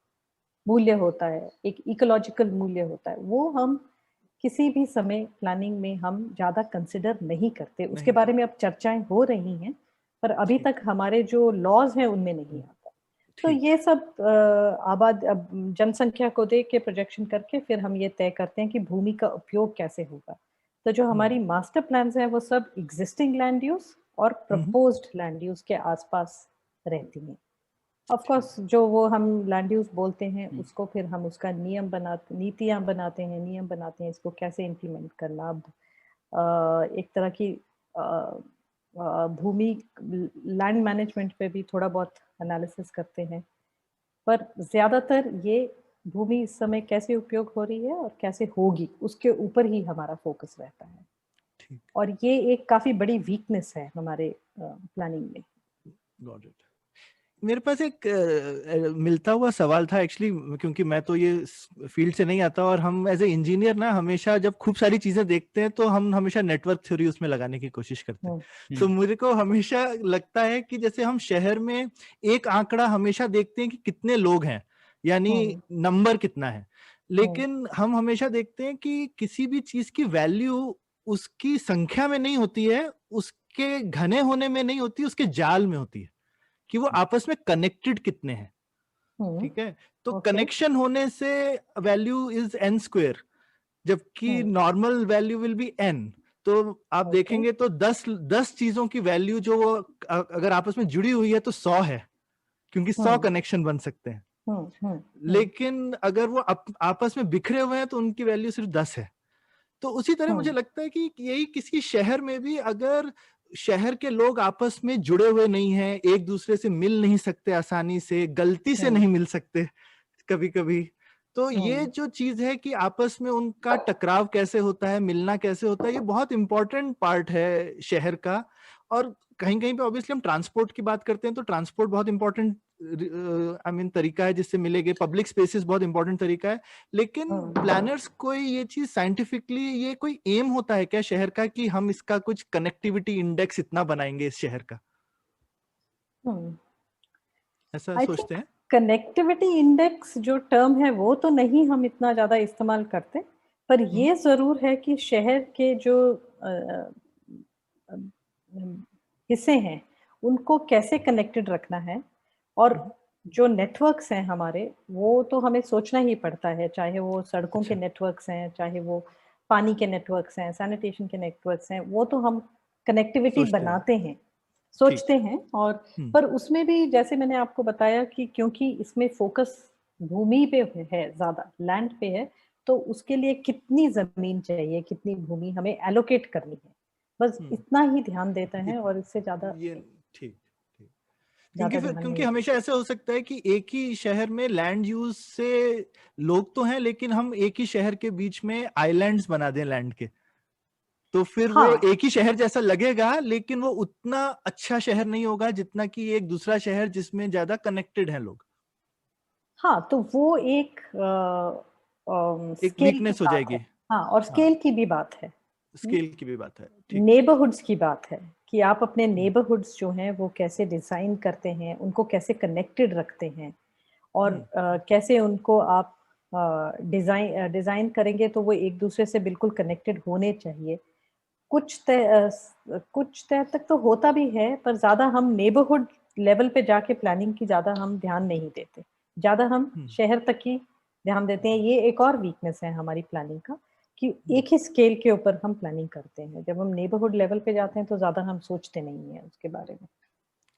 मूल्य होता है, एक इकोलॉजिकल मूल्य होता है, वो हम किसी भी समय प्लानिंग में हम ज्यादा कंसिडर नहीं करते। उसके बारे में अब चर्चाएं हो रही हैं, पर अभी तक हमारे जो लॉज हैं उनमें नहीं आता। तो ये सब जनसंख्या को देख के प्रोजेक्शन करके फिर हम ये तय करते हैं कि भूमि का उपयोग कैसे होगा। तो जो हमारी मास्टर प्लान्स हैं वो सब एग्जिस्टिंग लैंड यूज और प्रपोज्ड लैंड यूज के आसपास रहती हैं। ऑफ कोर्स जो वो हम लैंड यूज बोलते हैं उसको फिर हम उसका नियम बनाते, नीतियां बनाते हैं, नियम बनाते हैं, इसको कैसे इम्प्लीमेंट करना। अब एक तरह की भूमि लैंड मैनेजमेंट पे भी थोड़ा बहुत एनालिसिस करते हैं, पर ज्यादातर ये भूमि इस समय कैसे उपयोग हो रही है और कैसे होगी उसके ऊपर ही हमारा फोकस रहता है। और ये एक काफी बड़ी वीकनेस है हमारे प्लानिंग में। Got it. मेरे पास एक मिलता हुआ सवाल था एक्चुअली, क्योंकि मैं तो ये फील्ड से नहीं आता और हम एज ए इंजीनियर ना हमेशा जब खूब सारी चीजें देखते हैं तो हम हमेशा नेटवर्क थ्योरी उसमें लगाने की कोशिश करते हैं। तो मुझे को हमेशा लगता है कि जैसे हम शहर में एक आंकड़ा हमेशा देखते हैं कि कितने लोग हैं, यानी नंबर कितना है, लेकिन हम हमेशा देखते हैं कि किसी भी चीज की वैल्यू उसकी संख्या में नहीं होती है, उसके घने होने में नहीं होती, उसके जाल में होती है कि वो आपस में कनेक्टेड कितने हैं। ठीक है, तो कनेक्शन होने से वैल्यू इज n स्क्वायर, जबकि normal value will be n। तो आप देखेंगे तो 10 चीजों की वैल्यू जो अगर आपस में जुड़ी हुई है तो 100 है, क्योंकि 100 कनेक्शन बन सकते हैं। लेकिन अगर वो आपस में बिखरे हुए हैं तो उनकी वैल्यू सिर्फ 10 है। तो उसी तरह मुझे लगता है कि यही किसी शहर में भी अगर शहर के लोग आपस में जुड़े हुए नहीं हैं, एक दूसरे से मिल नहीं सकते आसानी से, गलती से नहीं मिल सकते कभी कभी, तो ये जो चीज है कि आपस में उनका टकराव कैसे होता है, मिलना कैसे होता है, ये बहुत इंपॉर्टेंट पार्ट है शहर का। और कहीं कहीं पे ऑब्वियसली हम ट्रांसपोर्ट की बात करते हैं तो ट्रांसपोर्ट बहुत इंपॉर्टेंट तरीका है जिससे मिलेंगे, पब्लिक स्पेसेस बहुत इंपॉर्टेंट तरीका है। लेकिन प्लानर्स को ये चीज साइंटिफिकली ये कोई एम होता है क्या शहर का कि हम इसका कुछ कनेक्टिविटी इंडेक्स इतना बनाएंगे इस शहर का, ऐसा सोचते हैं? कनेक्टिविटी इंडेक्स जो टर्म है वो तो नहीं हम इतना ज़्यादा इस्तेमाल करते, पर ये ज़रूर है कि शहर के जो हिस्से हैं उनको कैसे कनेक्टेड रखना है, और जो नेटवर्क्स हैं हमारे वो तो हमें सोचना ही पड़ता है, चाहे वो सड़कों के अच्छा, नेटवर्क्स हैं, चाहे वो पानी के नेटवर्क्स हैं, सैनिटेशन के नेटवर्क्स हैं, वो तो हम कनेक्टिविटी सोचते हैं, बनाते हैं, ठीक। सोचते हैं। और पर उसमें भी जैसे मैंने आपको बताया कि क्योंकि इसमें फोकस भूमि पे है, ज़्यादा लैंड पे है, तो उसके लिए कितनी ज़मीन चाहिए, कितनी भूमि हमें एलोकेट करनी है, बस इतना ही ध्यान देता है, और इससे ज़्यादा ये ठीक ठीक। ज़्यादा ध्यान क्योंकि नहीं देता। हमेशा ऐसा हो सकता है कि एक ही शहर में लैंड यूज से लोग तो हैं, लेकिन हम एक ही शहर के बीच में आइलैंड्स बना दें लैंड के, तो फिर वो हाँ, एक ही शहर जैसा लगेगा, लेकिन वो उतना अच्छा शहर नहीं होगा जितना कि एक दूसरा शहर जिसमें ज्यादा कनेक्टेड हैं लोग। हाँ, तो वो एक एक स्केल की वीकनेस हो बात है। जाएगी। हाँ, और हाँ, स्केल की भी बात है। स्केल की भी बात है, ठीक। नेबरहुड्स की बात है कि आप अपने नेबरहुड्स जो हैं वो कैसे डिज़ाइन करते हैं, उनको कैसे कनेक्टेड रखते हैं, और कैसे उनको आप डिज़ाइन करेंगे तो वो एक दूसरे से बिल्कुल कनेक्टेड होने चाहिए। कुछ तय तक तो होता भी है, पर ज़्यादा हम नेबरहुड लेवल पे जाके प्लानिंग की ज़्यादा हम ध्यान नहीं देते। ज़्यादा हम शहर तक ही ध्यान देते हैं। ये एक और वीकनेस है हमारी प्लानिंग का कि एक ही स्केल के ऊपर हम प्लानिंग करते हैं। जब हम नेबरहुड लेवल पे जाते हैं तो ज़्यादा हम सोचते नहीं हैं उसके बारे में।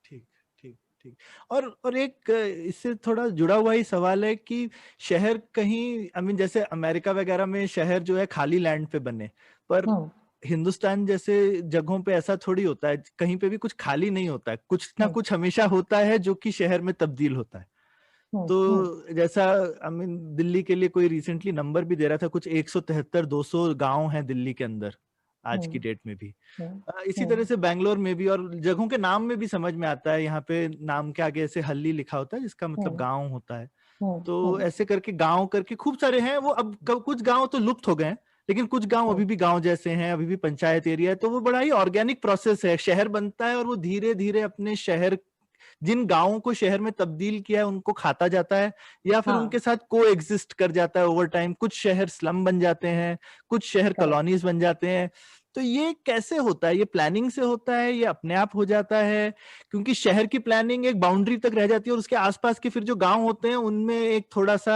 ठीक ठीक ठीक। और एक इससे थोड़ा जुड़ा हुआ ही सवाल है कि शहर कहीं, आई मीन जैसे अमेरिका वगैरह में शहर जो है खाली लैंड पे बने, पर हुँ, हिंदुस्तान जैसे जगहों पे ऐसा थोड़ी होता है, कहीं पे भी कुछ खाली नहीं होता है, कुछ ना हुँ, कुछ हमेशा होता है जो कि शहर में तब्दील होता है। हुँ, हुँ, तो जैसा, आई मीन दिल्ली के लिए कोई रिसेंटली नंबर भी दे रहा था, कुछ 173-200 गांव हैं दिल्ली के अंदर आज की हुँ, डेट में भी। हुँ, इसी तरह हुँ, से बैंगलोर में भी, और जगहों के नाम में भी समझ में आता है, यहाँ पे नाम के आगे ऐसे हल्ली लिखा होता है जिसका मतलब हुँ, गांव होता है। हुँ, तो हुँ, ऐसे करके गांव करके खूब सारे हैं वो। अब कुछ गांव तो लुप्त हो गए हैं, लेकिन कुछ गांव हुँ, अभी भी गांव जैसे हैं, अभी भी पंचायत एरिया है। तो वो बड़ा ही ऑर्गेनिक प्रोसेस है, शहर बनता है और वो धीरे धीरे अपने शहर, जिन गांवों को शहर में तब्दील किया है उनको खाता जाता है, या फिर हाँ, उनके साथ को एग्जिस्ट कर जाता है ओवर टाइम। कुछ शहर स्लम बन जाते हैं, कुछ शहर करेक्ट। कॉलोनीज बन जाते हैं। तो ये कैसे होता है? ये प्लानिंग से होता है, ये अपने आप हो जाता है? क्योंकि शहर की प्लानिंग एक बाउंड्री तक रह जाती है, और उसके आसपास के फिर जो गांव होते हैं उनमें एक थोड़ा सा,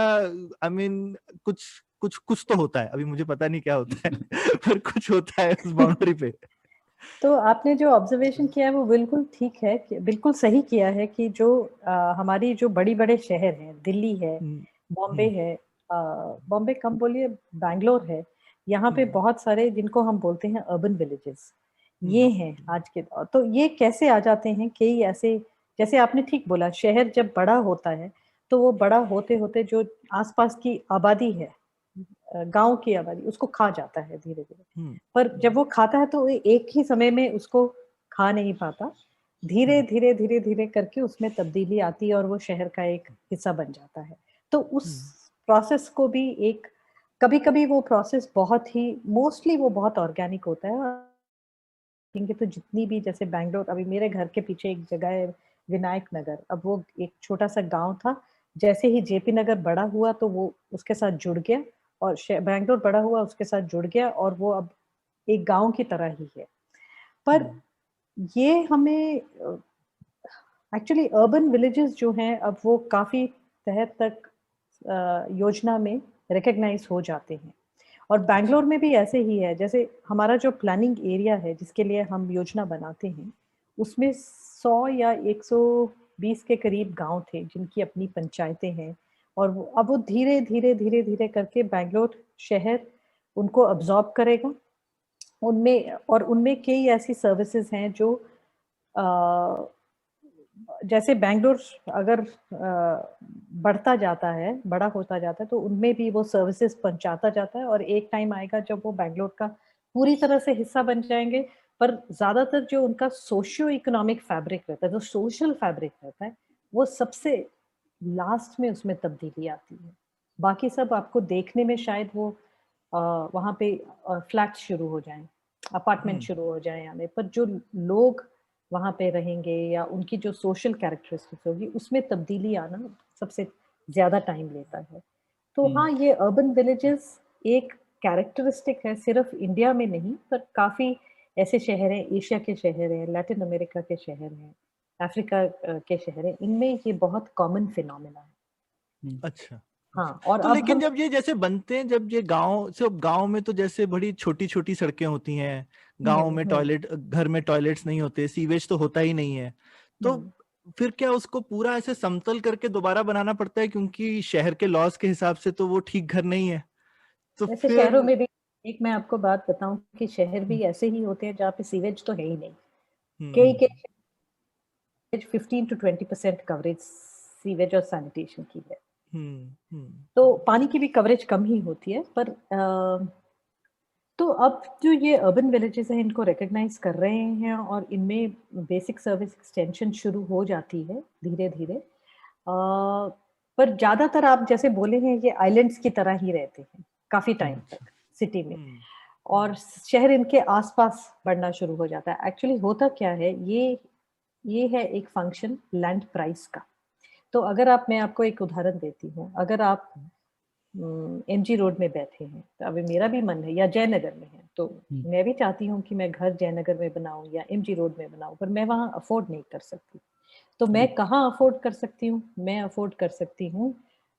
आई मीन कुछ कुछ कुछ तो होता है, अभी मुझे पता नहीं क्या होता है पर कुछ होता है उस बाउंड्री पे। तो आपने जो ऑब्जर्वेशन किया है वो बिल्कुल ठीक है, बिल्कुल सही किया है कि जो हमारी जो बड़ी-बड़े शहर हैं, दिल्ली है, हम्म बॉम्बे हम्म है, बॉम्बे कम बोलिए, बैंगलोर है, यहाँ पे हम्म बहुत सारे जिनको हम बोलते हैं अर्बन विलेजेस, ये हैं हम्म आज के दौर। तो ये कैसे आ जाते हैं, कई ऐसे, जैसे आपने ठीक बोला, शहर जब बड़ा होता है, तो वो बड़ा होते-होते जो आस-पास की आबादी है, गाँव की आबादी, उसको खा जाता है धीरे-धीरे। हम्म पर जब हम्म वो खाता है तो वो एक ही समय में उसको खा नहीं पाता। धीरे-धीरे, धीरे-धीरे करके उसमें तब्दीली आती है और वो शहर का एक हिस्सा बन जाता है। तो उस हम्म प्रोसेस को भी एक, कभी-कभी वो प्रोसेस बहुत ही, मोस्टली वो बहुत ऑर्गेनिक होता है। देखेंगे तो जितनी भी, जैसे बैंगलोर, अभी मेरे घर के पीछे एक जगह है विनायक नगर, अब वो एक छोटा-सा गाँव था, जैसे ही जेपी नगर बड़ा हुआ तो वो उसके साथ जुड़ गया, और बैंगलोर बड़ा हुआ उसके साथ जुड़ गया, और वो अब एक गाँव की तरह ही है। पर हम्म ये हमें एक्चुअली अर्बन विलेजेस जो हैं अब वो काफ़ी तह तक योजना में रिकॉग्नाइज़ हो जाते हैं। और अच्छा। बैंगलोर में भी ऐसे ही है, जैसे हमारा जो प्लानिंग एरिया है जिसके लिए हम योजना बनाते हैं, उसमें 100 या 120 के करीब गाँव थे जिनकी अपनी पंचायतें हैं, और वो अब वो धीरे-धीरे, धीरे-धीरे करके बैंगलोर शहर उनको अब्ज़ॉर्ब करेगा। उनमें, और उनमें कई ऐसी सर्विसेज़ हैं जो अ, जैसे बैंगलोर अगर बढ़ता जाता है, बड़ा होता जाता है, तो उनमें भी वो सर्विसेज़ पहुँचाता जाता है, और एक टाइम आएगा जब वो बैंगलोर का पूरी तरह से हिस्सा बन जाएँगे। पर ज़्यादातर जो उनका सोशियो इकोनॉमिक फैब्रिक रहता है, जो सोशल फैब्रिक रहता है, वो सबसे लास्ट में उसमें तब्दीली आती है। बाकी सब आपको देखने में शायद वो अ, वहाँ पे फ्लैट्स शुरू हो जाएँ, अपार्टमेंट हम्म शुरू हो जाएँ आने, पर जो लोग वहाँ पे रहेंगे या उनकी जो सोशल कैरेक्टरिस्टिक्स होगी उसमें तब्दीली आना सबसे ज़्यादा टाइम लेता है। तो हाँ, ये अर्बन विलेजेस एक कैरेक्टरिस्टिक है, सिर्फ इंडिया में नहीं पर काफ़ी ऐसे शहर हैं, एशिया के शहर हैं, लैटिन अमेरिका के शहर हैं, अफ्रीका के शहर हैं, इनमें ये बहुत कॉमन फिनोमेना है। अच्छा, हाँ, अच्छा। और तो अब लेकिन हम जब ये जैसे बनते हैं, जब ये गांव में तो जैसे बड़ी छोटी छोटी सड़कें होती हैं, गांव में हुँ, टॉयलेट, घर में टॉयलेट्स नहीं होते, सीवेज तो होता ही नहीं है, तो हुँ। फिर क्या उसको पूरा ऐसे समतल करके दोबारा बनाना पड़ता है, क्योंकि शहर के लॉज के हिसाब से तो वो ठीक घर नहीं है, तो वैसे फिर शहरों में भी एक मैं आपको बात बताऊँ कि शहर भी ऐसे ही होते हैं जहाँ पे सीवेज तो है ही नहीं। कई हम्म के 15 to 20% कवरेज सीवेज और सैनिटेशन की है। हम्म तो पानी की भी कवरेज कम ही होती है पर तो अब जो ये अर्बन विलेजेस हैं इनको रिकॉग्नाइज कर रहे हैं और इनमें बेसिक सर्विस एक्सटेंशन शुरू हो जाती है धीरे-धीरे। पर ज़्यादातर आप जैसे बोले हैं ये आइलैंड्स की तरह ही रहते हैं काफ़ी टाइम अच्छा, तक सिटी में हम्म और शहर इनके आस-पास बढ़ना शुरू हो जाता है। एक्चुअली होता क्या है ये है एक फंक्शन लैंड प्राइस का। तो अगर आप मैं आपको एक उदाहरण देती हूँ। अगर आप एमजी रोड में बैठे हैं, तो अभी मेरा भी मन है या जयनगर में है, तो मैं भी चाहती हूँ कि मैं घर जयनगर में बनाऊँ या एमजी रोड में बनाऊँ, पर मैं वहाँ अफ़ोर्ड नहीं कर सकती। तो मैं कहाँ अफ़ोर्ड कर सकती हूँ? मैं अफ़ोर्ड कर सकती हूँ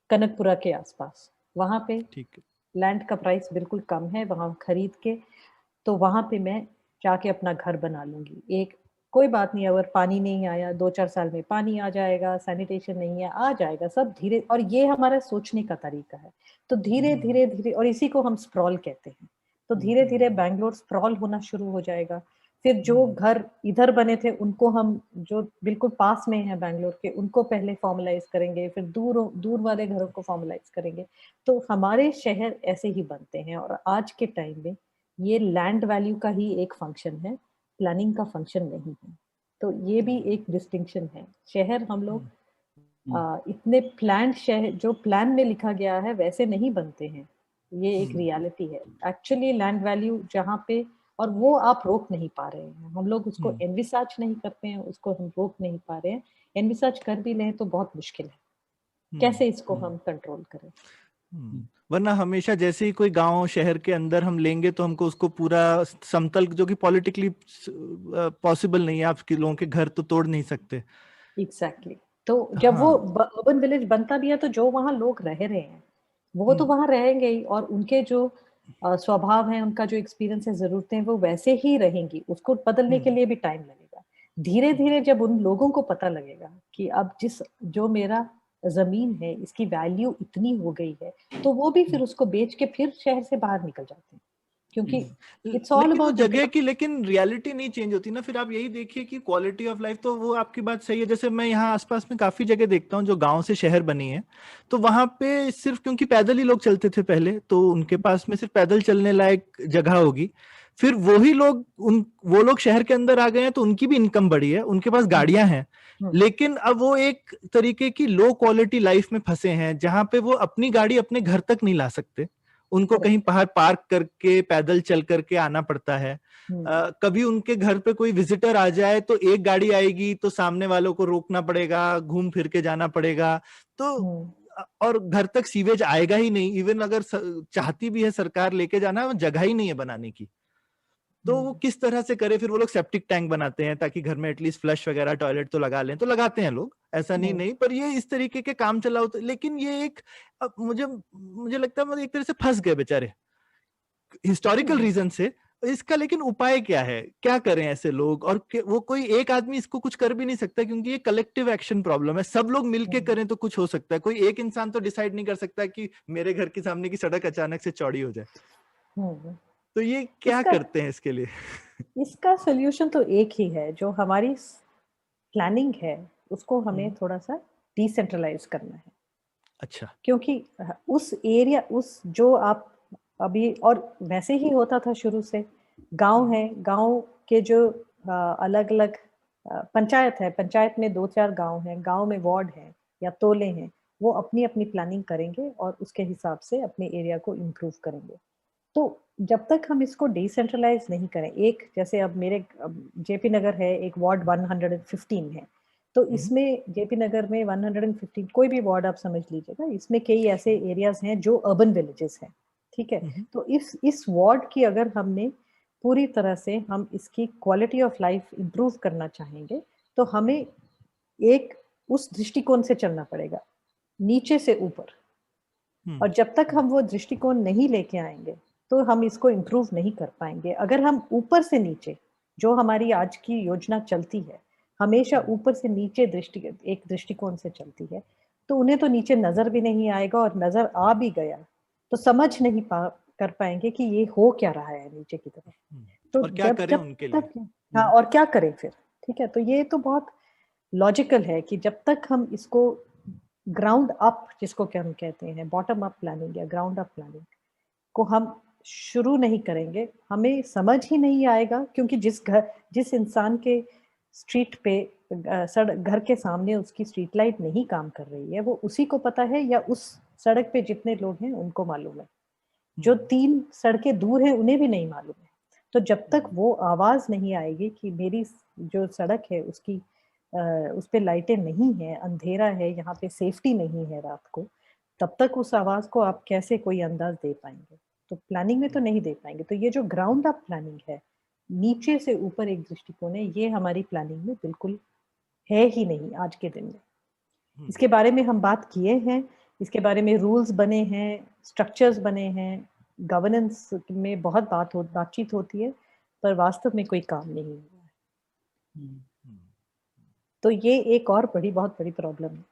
कनकपुरा के आस-पास। वहाँ पे ठीक है। लैंड का प्राइस बिल्कुल कम है, वहाँ खरीद के तो वहाँ पे मैं जाके अपना घर बना लूँगी। एक कोई बात नहीं अगर पानी नहीं आया 2-4 साल में पानी आ जाएगा, सैनिटेशन नहीं है, आ जाएगा सब धीरे और ये हमारा सोचने का तरीका है। तो हम्म धीरे-धीरे और इसी को हम स्प्रॉल कहते हैं। तो धीरे-धीरे हम्म बैंगलोर स्प्रॉल होना शुरू हो जाएगा। फिर जो हम्म घर इधर बने थे उनको हम जो बिल्कुल पास में हैं बैंगलोर के उनको पहले फॉर्मलाइज़ करेंगे, फिर दूर वाले घरों को फॉर्मलाइज़ करेंगे। तो हमारे शहर ऐसे ही बनते हैं और आज के टाइम में ये लैंड वैल्यू का ही एक फंक्शन है, प्लानिंग का फंक्शन नहीं है। तो ये भी एक डिस्टिंक्शन है। शहर हम लोग इतने प्लान्ड शहर जो प्लान में लिखा गया है वैसे नहीं बनते हैं। ये एक रियलिटी है। एक्चुअली लैंड वैल्यू जहाँ पे और वो आप रोक नहीं पा रहे हैं। हम लोग उसको हम्म एनविसाज नहीं करते हैं, उसको हम रोक नहीं पा रहे हैं। एनविसाज कर भी लें तो बहुत मुश्किल है। हम्म कैसे इसको हम कंट्रोल करें? वरना हमेशा जैसे ही कोई गांव शहर के अंदर हम लेंगे तो हमको उसको पूरा समतल, जो कि पॉलिटिकली पॉसिबल नहीं है, आप लोगों के घर तो तोड़ नहीं सकते। एग्जैक्टली तो जब वो हाँ। अर्बन विलेज बनता भी है तो जो वहाँ लोग रह रहे हैं वो तो हम्म वहाँ रहेंगे ही और उनके जो स्वभाव है उनका जो एक्सपीरियंस है जरूरतें वो वैसे ही रहेंगी उसको बदलने के हम्म लिए भी टाइम लगेगा धीरे धीरे जब उन लोगों को पता लगेगा कि अब जो मेरा जमीन है इसकी वैल्यू इतनी हो गई है तो वो भी फिर उसको बेच के फिर शहर से बाहर निकल जाते हैं क्योंकि इट्स ऑल लेकिन वो अबाउट जगह की, लेकिन रियलिटी नहीं चेंज होती ना। फिर आप यही देखिए कि क्वालिटी ऑफ लाइफ, तो वो आपकी बात सही है। जैसे मैं यहाँ आसपास में काफी जगह देखता हूँ जो गांव से शहर बनी है, तो वहां पे सिर्फ क्योंकि पैदल ही लोग चलते थे पहले, तो उनके पास में सिर्फ पैदल चलने लायक जगह होगी। फिर वही लोग वो लोग शहर के अंदर आ गए हैं, तो उनकी भी इनकम बढ़ी है, उनके पास गाड़ियां हैं, लेकिन अब वो एक तरीके की लो क्वालिटी लाइफ में फंसे हैं, जहां पे वो अपनी गाड़ी अपने घर तक नहीं ला सकते, उनको कहीं बाहर पार्क करके पैदल चल करके आना पड़ता है। कभी उनके घर पे कोई विजिटर आ जाए तो एक गाड़ी आएगी तो सामने वालों को रोकना पड़ेगा, घूम फिर के जाना पड़ेगा। तो और घर तक सीवेज आएगा ही नहीं, इवन अगर चाहती भी है सरकार लेके जाना, वो जगह ही नहीं है बनाने की। तो वो किस तरह से करे? फिर वो लोग सेप्टिक टैंक बनाते हैं ताकि घर में एटलीस्ट फ्लश वगैरह टॉयलेट तो लगा लें, तो लगाते हैं लोग, ऐसा नहीं, पर ये इस तरीके के काम चला होता। लेकिन ये एक, अब मुझे लगता है मतलब एक तरह से फंस गए बेचारे हिस्टोरिकल रीजन से। इसका लेकिन उपाय क्या है? क्या करें ऐसे लोग? और वो कोई एक आदमी इसको कुछ कर भी नहीं सकता, क्योंकि ये कलेक्टिव एक्शन प्रॉब्लम है। सब लोग मिलके करें तो कुछ हो सकता है। कोई एक इंसान तो डिसाइड नहीं कर सकता कि मेरे घर के सामने की सड़क अचानक से चौड़ी हो जाए। तो ये क्या इसका करते हैं इसके लिए? इसका सोल्यूशन तो एक ही है जो हमारी प्लानिंग है उसको हमें थोड़ा सा डिसेंट्रलाइज करना है अच्छा। क्योंकि उस एरिया उस जो आप अभी और वैसे ही होता था शुरू से गांव है गांव के जो अलग अलग पंचायत है पंचायत में 2-4 गांव हैं गांव में वार्ड है या तोले हैं वो अपनी अपनी प्लानिंग करेंगे और उसके हिसाब से अपने एरिया को इम्प्रूव करेंगे तो जब तक हम इसको डिसेंट्रलाइज नहीं करें, एक जैसे अब मेरे जेपी नगर है, एक वार्ड 115 है, तो इसमें जेपी नगर में 115 कोई भी वार्ड आप समझ लीजिएगा, इसमें कई ऐसे एरियाज हैं जो अर्बन विलेजेस हैं, ठीक है। तो इस वार्ड की अगर हमने पूरी तरह से हम इसकी क्वालिटी ऑफ लाइफ इंप्रूव करना चाहेंगे तो हमें एक उस दृष्टिकोण से चलना पड़ेगा, नीचे से ऊपर। और जब तक हम वो दृष्टिकोण नहीं लेके आएंगे तो हम इसको इम्प्रूव नहीं कर पाएंगे। अगर हम ऊपर से नीचे, जो हमारी आज की योजना चलती है हमेशा ऊपर से नीचे एक दृष्टिकोण से चलती है, तो उन्हें तो नीचे नजर भी नहीं आएगा, और नजर आ भी गया तो समझ नहीं कर पाएंगे कि ये हो क्या रहा है नीचे की तरफ। तो और क्या करें उनके लिए? हाँ, और क्या करें फिर, ठीक है। तो ये तो बहुत लॉजिकल है कि जब तक हम इसको ग्राउंड अप, जिसको क्या हम कहते हैं बॉटम अप प्लानिंग या ग्राउंड अप प्लानिंग को हम शुरू नहीं करेंगे, हमें समझ ही नहीं आएगा। क्योंकि जिस इंसान के स्ट्रीट पे सड़क घर के सामने उसकी स्ट्रीट लाइट नहीं काम कर रही है, वो उसी को पता है, या उस सड़क पे जितने लोग हैं उनको मालूम है। जो 3 सड़कें दूर हैं उन्हें भी नहीं मालूम है। तो जब तक वो आवाज नहीं आएगी कि मेरी जो सड़क है उसकी उस पे लाइटें नहीं है, अंधेरा है, यहाँ पे सेफ्टी नहीं है रात को, तब तक उस आवाज को आप कैसे कोई अंदाज दे पाएंगे? तो प्लानिंग में तो नहीं दे पाएंगे। तो ये जो ग्राउंड अप प्लानिंग है, नीचे से ऊपर एक दृष्टिकोण है, ये हमारी प्लानिंग में बिल्कुल है ही नहीं आज के दिन में। इसके बारे में हम बात किए हैं, इसके बारे में रूल्स बने हैं, स्ट्रक्चर्स बने हैं, गवर्नेंस में बहुत बातचीत होती है, पर वास्तव में कोई काम नहीं हुआ है। तो ये एक और बहुत बड़ी प्रॉब्लम है।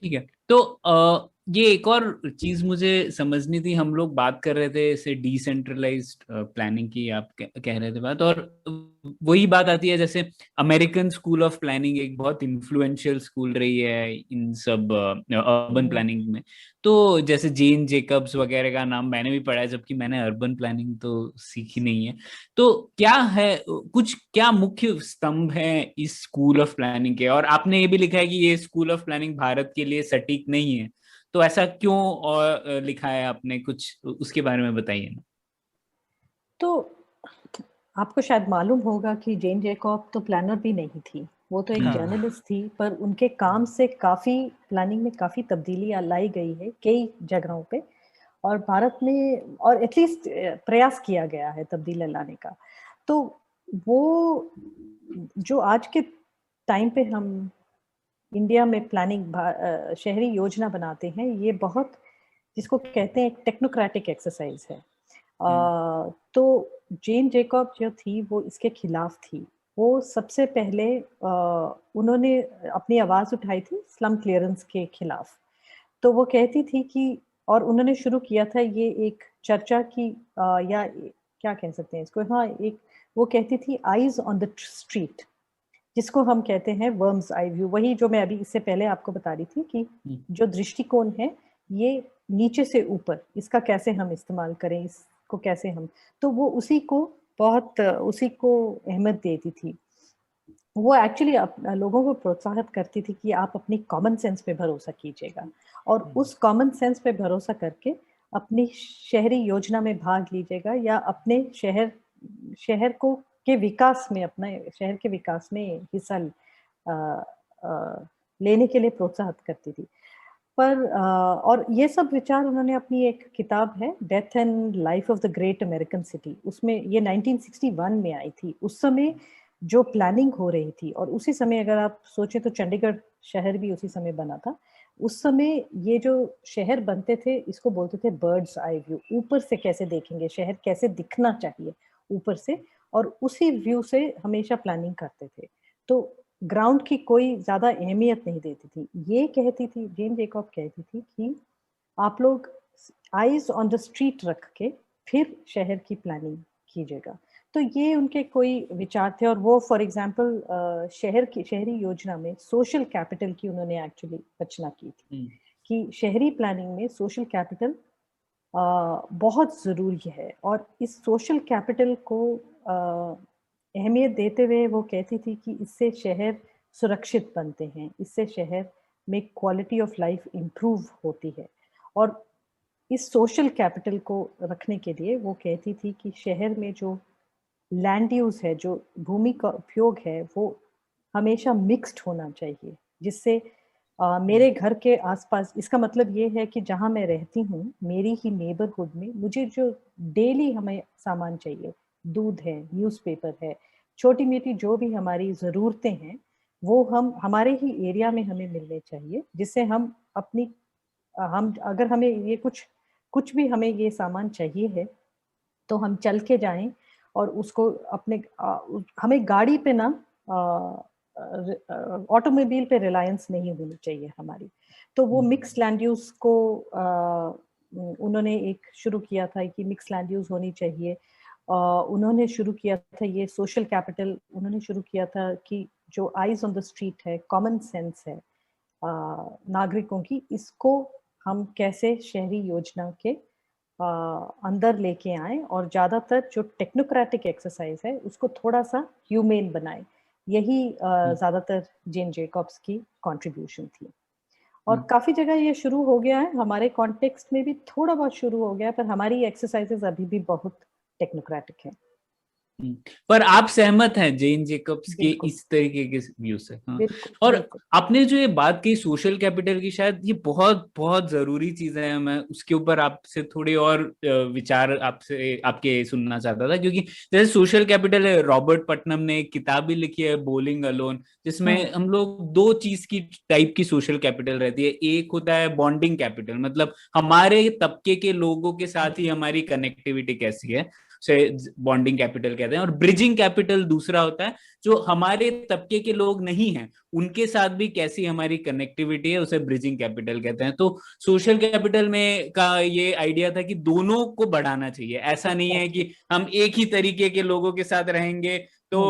ठीक है। तो ये एक और चीज मुझे समझनी थी। हम लोग बात कर रहे थे इसे डिसेंट्रलाइज्ड प्लानिंग की, आप कह रहे थे बात, और वही बात आती है जैसे अमेरिकन स्कूल ऑफ प्लानिंग एक बहुत इन्फ्लुएंशियल स्कूल रही है इन सब अर्बन प्लानिंग में। तो जैसे जेन जेकब्स वगैरह का नाम मैंने भी पढ़ा है, जबकि मैंने अर्बन प्लानिंग तो सीखी नहीं है। तो क्या है, क्या मुख्य स्तंभ है इस स्कूल ऑफ प्लानिंग के? और आपने ये भी लिखा है कि ये स्कूल ऑफ प्लानिंग भारत के लिए सटीक नहीं है, तो ऐसा क्यों और लिखा है आपने? कुछ उसके बारे में बताइए ना। तो आपको शायद मालूम होगा कि जेन जैकब तो प्लानर भी नहीं थी, वो तो एक जर्नलिस्ट थी, पर उनके काम से काफी प्लानिंग में काफी तब्दीलियां लाई गई है कई जगहों पे, और भारत में और एटलीस्ट प्रयास किया गया है तब्दीलियां लाने का। तो वो जो आज के टाइम पे हम इंडिया में प्लानिंग शहरी योजना बनाते हैं, ये बहुत जिसको कहते हैं एक टेक्नोक्रेटिक एक्सरसाइज है। तो जेन जैकब जो थी वो इसके खिलाफ थी। वो सबसे पहले उन्होंने अपनी आवाज उठाई थी स्लम क्लियरेंस के खिलाफ। तो वो कहती थी कि, और उन्होंने शुरू किया था ये एक चर्चा की, या क्या कह सकते हैं इसको, हाँ, एक वो कहती थी आईज ऑन द स्ट्रीट, जिसको हम कहते हैं वर्म्स आई व्यू। वही जो मैं अभी इससे पहले आपको बता रही थी कि जो दृष्टिकोण है ये नीचे से ऊपर, इसका कैसे हम इस्तेमाल करें, इसको कैसे हम, तो वो उसी को अहमियत देती थी। वो एक्चुअली लोगों को प्रोत्साहित करती थी कि आप अपनी कॉमन सेंस पे भरोसा कीजिएगा, और उस कॉमन सेंस पे भरोसा करके अपनी शहरी योजना में भाग लीजिएगा, या अपने शहर को के विकास में, अपने शहर के विकास में हिस्सा लेने के लिए प्रोत्साहित करती थी। पर और ये सब विचार उन्होंने अपनी एक किताब है death and life of the great American city, उसमें ये 1961 में आई थी। उस समय जो प्लानिंग हो रही थी, और उसी समय अगर आप सोचें तो चंडीगढ़ शहर भी उसी समय बना था। उस समय ये जो शहर बनते थे इसको बोलते थे बर्ड्स आई व्यू, ऊपर से कैसे देखेंगे शहर, कैसे दिखना चाहिए ऊपर से, और उसी व्यू से हमेशा प्लानिंग करते थे। तो ग्राउंड की कोई ज्यादा अहमियत नहीं देती थी। ये कहती थी, जेन जैकब कहती थी कि आप लोग आईज ऑन द स्ट्रीट रख के फिर शहर की प्लानिंग कीजिएगा। तो ये उनके कोई विचार थे। और वो फॉर एग्जांपल शहरी योजना में सोशल कैपिटल की उन्होंने एक्चुअली रचना की थी, कि शहरी प्लानिंग में सोशल कैपिटल बहुत ज़रूरी है। और इस सोशल कैपिटल को अहमियत देते हुए वो कहती थी कि इससे शहर सुरक्षित बनते हैं, इससे शहर में क्वालिटी ऑफ लाइफ इम्प्रूव होती है। और इस सोशल कैपिटल को रखने के लिए वो कहती थी कि शहर में जो लैंड यूज है, जो भूमि का उपयोग है, वो हमेशा मिक्स्ड होना चाहिए, जिससे मेरे घर के आसपास, इसका मतलब ये है कि जहाँ मैं रहती हूँ मेरी ही नेबरहुड में मुझे जो डेली हमें सामान चाहिए, दूध है, न्यूज़पेपर है, छोटी मोटी जो भी हमारी ज़रूरतें हैं, वो हम हमारे ही एरिया में हमें मिलने चाहिए, जिससे हम अपनी हम अगर हमें ये कुछ भी हमें ये सामान चाहिए है तो हम चल के जाएं और उसको अपने हमें गाड़ी पे ना ऑटोमोबाइल पे रिलायंस नहीं होनी चाहिए हमारी। तो वो मिक्स लैंड यूज को उन्होंने एक शुरू किया था कि मिक्स लैंड यूज होनी चाहिए। उन्होंने शुरू किया था ये सोशल कैपिटल, उन्होंने शुरू किया था कि जो आईज ऑन द स्ट्रीट है, कॉमन सेंस है नागरिकों की, इसको हम कैसे शहरी योजना के अंदर लेके आए और ज्यादातर जो टेक्नोक्रेटिक एक्सरसाइज है उसको थोड़ा सा ह्यूमेन बनाए। यही ज्यादातर जेन जेकब्स की कंट्रीब्यूशन थी और काफी जगह ये शुरू हो गया है, हमारे कॉन्टेक्स्ट में भी थोड़ा बहुत शुरू हो गया है, पर हमारी एक्सरसाइजेस अभी भी बहुत टेक्नोक्रेटिक है। पर आप सहमत हैं जेन जेकब्स के बिल्कुल इस तरीके के व्यू से? हाँ। बिल्कुल और बिल्कुल। आपने जो ये बात की सोशल कैपिटल की, शायद ये बहुत बहुत जरूरी चीज है। मैं उसके ऊपर आपसे थोड़ी और विचार आपसे आपके सुनना चाहता था, क्योंकि जैसे सोशल कैपिटल है, रॉबर्ट पटनम ने एक किताब भी लिखी है बोलिंग अलोन, जिसमें हम लोग दो चीज की टाइप की सोशल कैपिटल रहती है। एक होता है बॉन्डिंग कैपिटल, मतलब हमारे तबके के लोगों के साथ ही हमारी कनेक्टिविटी कैसी है, से बॉन्डिंग कैपिटल कहते हैं। और ब्रिजिंग कैपिटल दूसरा होता है, जो हमारे तबके के लोग नहीं हैं उनके साथ भी कैसी हमारी कनेक्टिविटी है, उसे ब्रिजिंग कैपिटल कहते हैं। तो सोशल कैपिटल में का ये आइडिया था कि दोनों को बढ़ाना चाहिए। ऐसा नहीं है कि हम एक ही तरीके के लोगों के साथ रहेंगे तो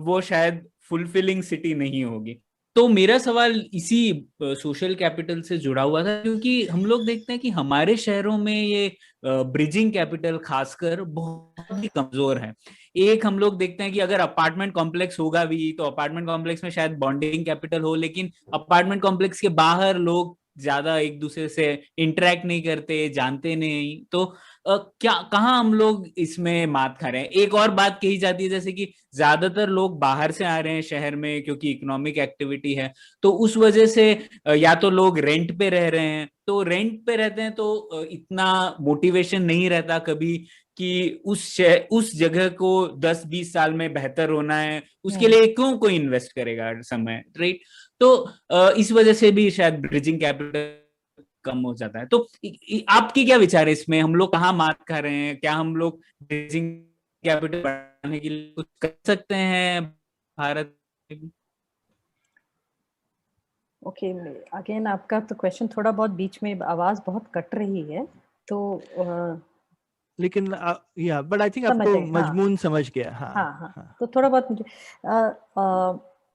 वो शायद फुलफिलिंग सिटी नहीं होगी। तो मेरा सवाल इसी सोशल कैपिटल से जुड़ा हुआ था, क्योंकि हम लोग देखते हैं कि हमारे शहरों में ये ब्रिजिंग कैपिटल खासकर बहुत ही कमजोर है। एक हम लोग देखते हैं कि अगर अपार्टमेंट कॉम्प्लेक्स होगा भी तो अपार्टमेंट कॉम्प्लेक्स में शायद बॉन्डिंग कैपिटल हो, लेकिन अपार्टमेंट कॉम्प्लेक्स के बाहर लोग ज्यादा एक दूसरे से इंटरेक्ट नहीं करते, जानते नहीं। तो क्या कहाँ हम लोग इसमें मात खा रहे हैं? एक और बात कही जाती है जैसे कि ज्यादातर लोग बाहर से आ रहे हैं शहर में क्योंकि इकोनॉमिक एक्टिविटी है, तो उस वजह से या तो लोग रेंट पे रह रहे हैं, तो रेंट पे रहते हैं तो इतना मोटिवेशन नहीं रहता कभी कि उस जगह को 10-20 साल में बेहतर होना है, उसके लिए क्यों कोई इन्वेस्ट करेगा समय, राइट? तो इस वजह से भी शायद ब्रिजिंग कैपिटल कम हो जाता है। तो आपकी क्या विचार है इसमें? हम लोग कहाँ मात खा रहे हैं? क्या हम लोग ब्रिजिंग कैपिटल बढ़ाने के लिए कुछ कर सकते हैं भारत में भी? ओके, अगेन आपका तो क्वेश्चन थोड़ा बहुत बीच में आवाज बहुत कट रही है, तो लेकिन या बट आई थिंक आपको मजमून समझ गया। हाँ हाँ हाँ, तो थोड़ा बहुत मुझे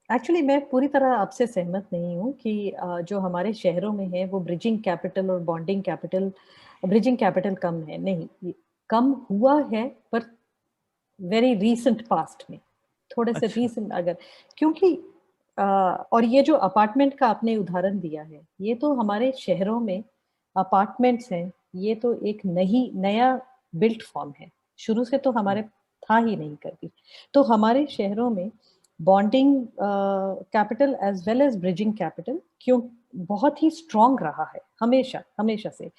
एक्चुअली मैं पूरी तरह आपसे सहमत नहीं हूँ कि जो हमारे शहरों में है वो ब्रिजिंग कैपिटल और बॉन्डिंग कैपिटल, ब्रिजिंग कैपिटल कम है, नहीं, कम हुआ है पर वेरी रीसेंट पास्ट में, थोड़े से रीसेंट अगर, क्योंकि और ये जो अपार्टमेंट का आपने उदाहरण दिया है, ये तो हमारे शहरों में अपार्टमेंट्स हैं, ये तो एक नया बिल्ट फॉर्म है, शुरू से तो हमारे था ही नहीं कभी। तो हमारे शहरों में bonding capital as well as bridging capital क्यों बहुत ही स्ट्रांग रहा है हमेशा हमेशा से।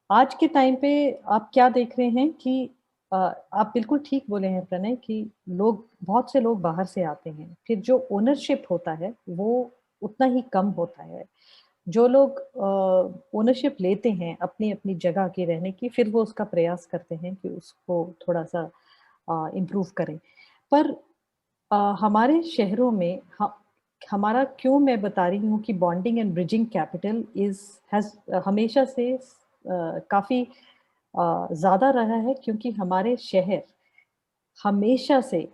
आज के टाइम पे आप क्या देख रहे हैं कि आप बिल्कुल ठीक बोले हैं प्रणय कि बहुत से लोग बाहर से आते हैं, फिर जो ओनरशिप होता है वो उतना ही कम होता है। जो लोग ओनरशिप लेते हैं अपनी अपनी जगह की रहने की, फिर वो उसका प्रयास करते हैं कि उसको थोड़ा सा इम्प्रूव करें। पर हमारे शहरों में हमारा, क्यों मैं बता रही हूँ कि bonding and bridging capital has हमेशा से काफ़ी ज़्यादा रहा है, क्योंकि हमारे शहर हमेशा से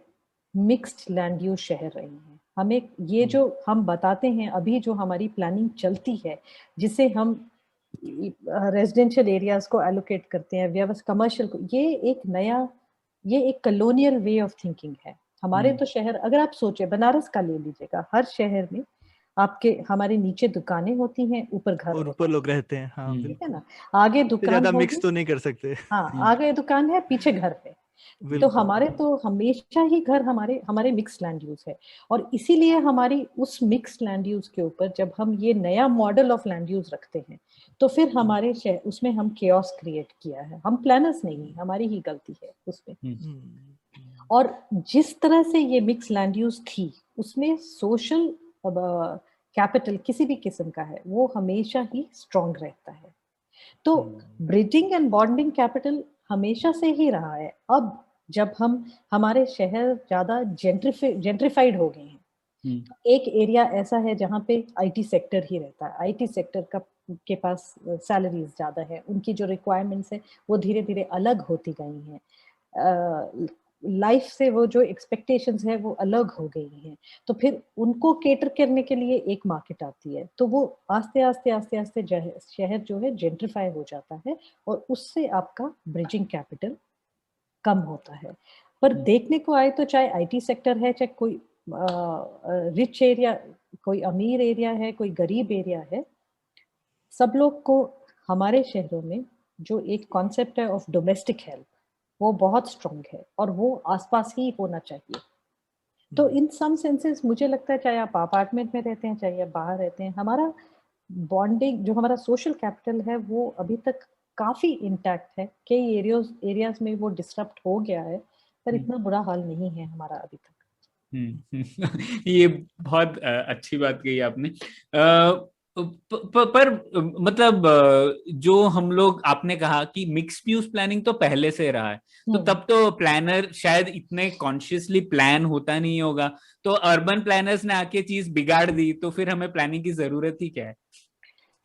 मिक्स्ड लैंड यूज शहर रहे हैं। हमें ये जो हम बताते हैं अभी, जो हमारी प्लानिंग चलती है जिसे हम रेजिडेंशियल एरियाज को एलोकेट करते हैं, व्यवस्था कमर्शियल को, ये एक कॉलोनियल वे ऑफ थिंकिंग है। हमारे तो शहर, अगर आप सोचे बनारस का ले लीजिएगा, हर शहर में आपके हमारे नीचे दुकानें होती हैं, ऊपर घर और होता ऊपर है, लोग रहते हैं, हाँ हम्म, ठीक है बिल्कुल। ना। आगे इससे दुकान ज्यादा मिक्स होगी, तो नहीं कर सकते। हाँ हम्म, आगे दुकान है, पीछे घर है। तो बिल्कुल। हमारे तो हमेशा ही घर हमारे हमारे मिक्स लैंड यूज है, और इसीलिए हमारी उस मिक्स लैंड यूज के ऊपर जब हम ये नया मॉडल ऑफ लैंड यूज रखते हैं, तो फिर हमारे उसमें हम केओस क्रिएट किया है। हम प्लानर्स नहीं, हमारी ही गलती है उसमें। हम्म, और जिस तरह से ये मिक्स लैंड यूज थी, उसमें सोशल कैपिटल किसी भी किस्म का है, वो हमेशा ही स्ट्रांग रहता है। तो ब्रिजिंग एंड बॉन्डिंग कैपिटल हमेशा से ही रहा है। अब जब हम हमारे शहर ज्यादा जेंट्रिफाइड हो गए हैं, एक एरिया ऐसा है जहाँ पे आईटी सेक्टर ही रहता है, आईटी सेक्टर का के पास सैलरीज ज्यादा है, उनकी जो रिक्वायरमेंट्स है वो धीरे धीरे अलग होती गई हैं, लाइफ से वो जो एक्सपेक्टेशंस है वो अलग हो गई हैं। तो फिर उनको केटर करने के लिए एक मार्केट आती है, तो वो आस्ते आस्ते आस्ते आस्ते शहर जो है जेंट्रिफाई हो जाता है, और उससे आपका ब्रिजिंग कैपिटल कम होता है। पर देखने को आए तो चाहे आईटी सेक्टर है, चाहे कोई रिच एरिया, कोई अमीर एरिया है, कोई गरीब एरिया है, सब लोग को हमारे शहरों में जो एक कॉन्सेप्ट है ऑफ डोमेस्टिक हेल्प, वो बहुत स्ट्रांग है, और वो आसपास ही होना चाहिए। तो इन सम सेंसेस मुझे लगता है, चाहे आप अपार्टमेंट में रहते हैं, चाहे आप बाहर रहते हैं, हमारा बॉन्डिंग जो हमारा सोशल कैपिटल है वो अभी तक काफी इंटैक्ट है। कई एरियाज में वो डिस्टर्ब हो गया है, पर इतना बुरा हाल नहीं है हमारा अभी तक। ये बहुत अच्छी बात कही आपने। पर मतलब जो हम लोग, आपने कहा कि मिक्स्ड यूज प्लानिंग तो पहले से रहा है, तो तब तो प्लानर शायद इतने कॉन्शियसली प्लान होता नहीं होगा, तो अर्बन प्लानर्स ने आके चीज बिगाड़ दी, तो फिर हमें प्लानिंग की जरूरत ही क्या है?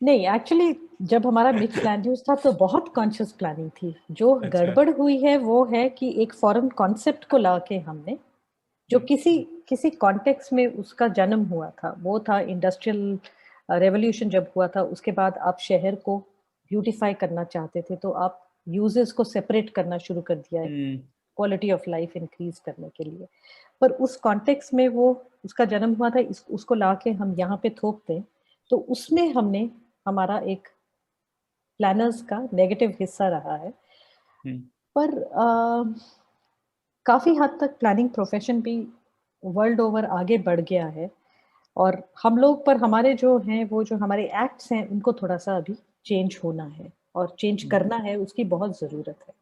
नहीं, एक्चुअली जब हमारा मिक्स लैंड यूज था तो बहुत कॉन्शियस प्लानिंग थी। जो अच्छा। गड़बड़ हुई है वो है कि एक फॉरेन कॉन्सेप्ट को लाके हमने, जो किसी किसी कॉन्टेक्स्ट में उसका जन्म हुआ था, वो था इंडस्ट्रियल रेवोल्यूशन जब हुआ था, उसके बाद आप शहर को ब्यूटिफाई करना चाहते थे, तो आप यूजर्स को सेपरेट करना शुरू कर दिया है, क्वालिटी ऑफ लाइफ इंक्रीज करने के लिए। पर उस कॉन्टेक्स्ट में वो उसका जन्म हुआ था, उसको लाके हम यहाँ पे थोप दें, तो उसमें हमने हमारा एक प्लानर्स का नेगेटिव हिस्सा रहा है। पर काफी हद तक प्लानिंग प्रोफेशन भी वर्ल्ड ओवर आगे बढ़ गया है, और हम लोग पर हमारे जो हैं वो जो हमारे एक्ट्स हैं उनको थोड़ा सा अभी चेंज होना है, और चेंज करना है, उसकी बहुत जरूरत है।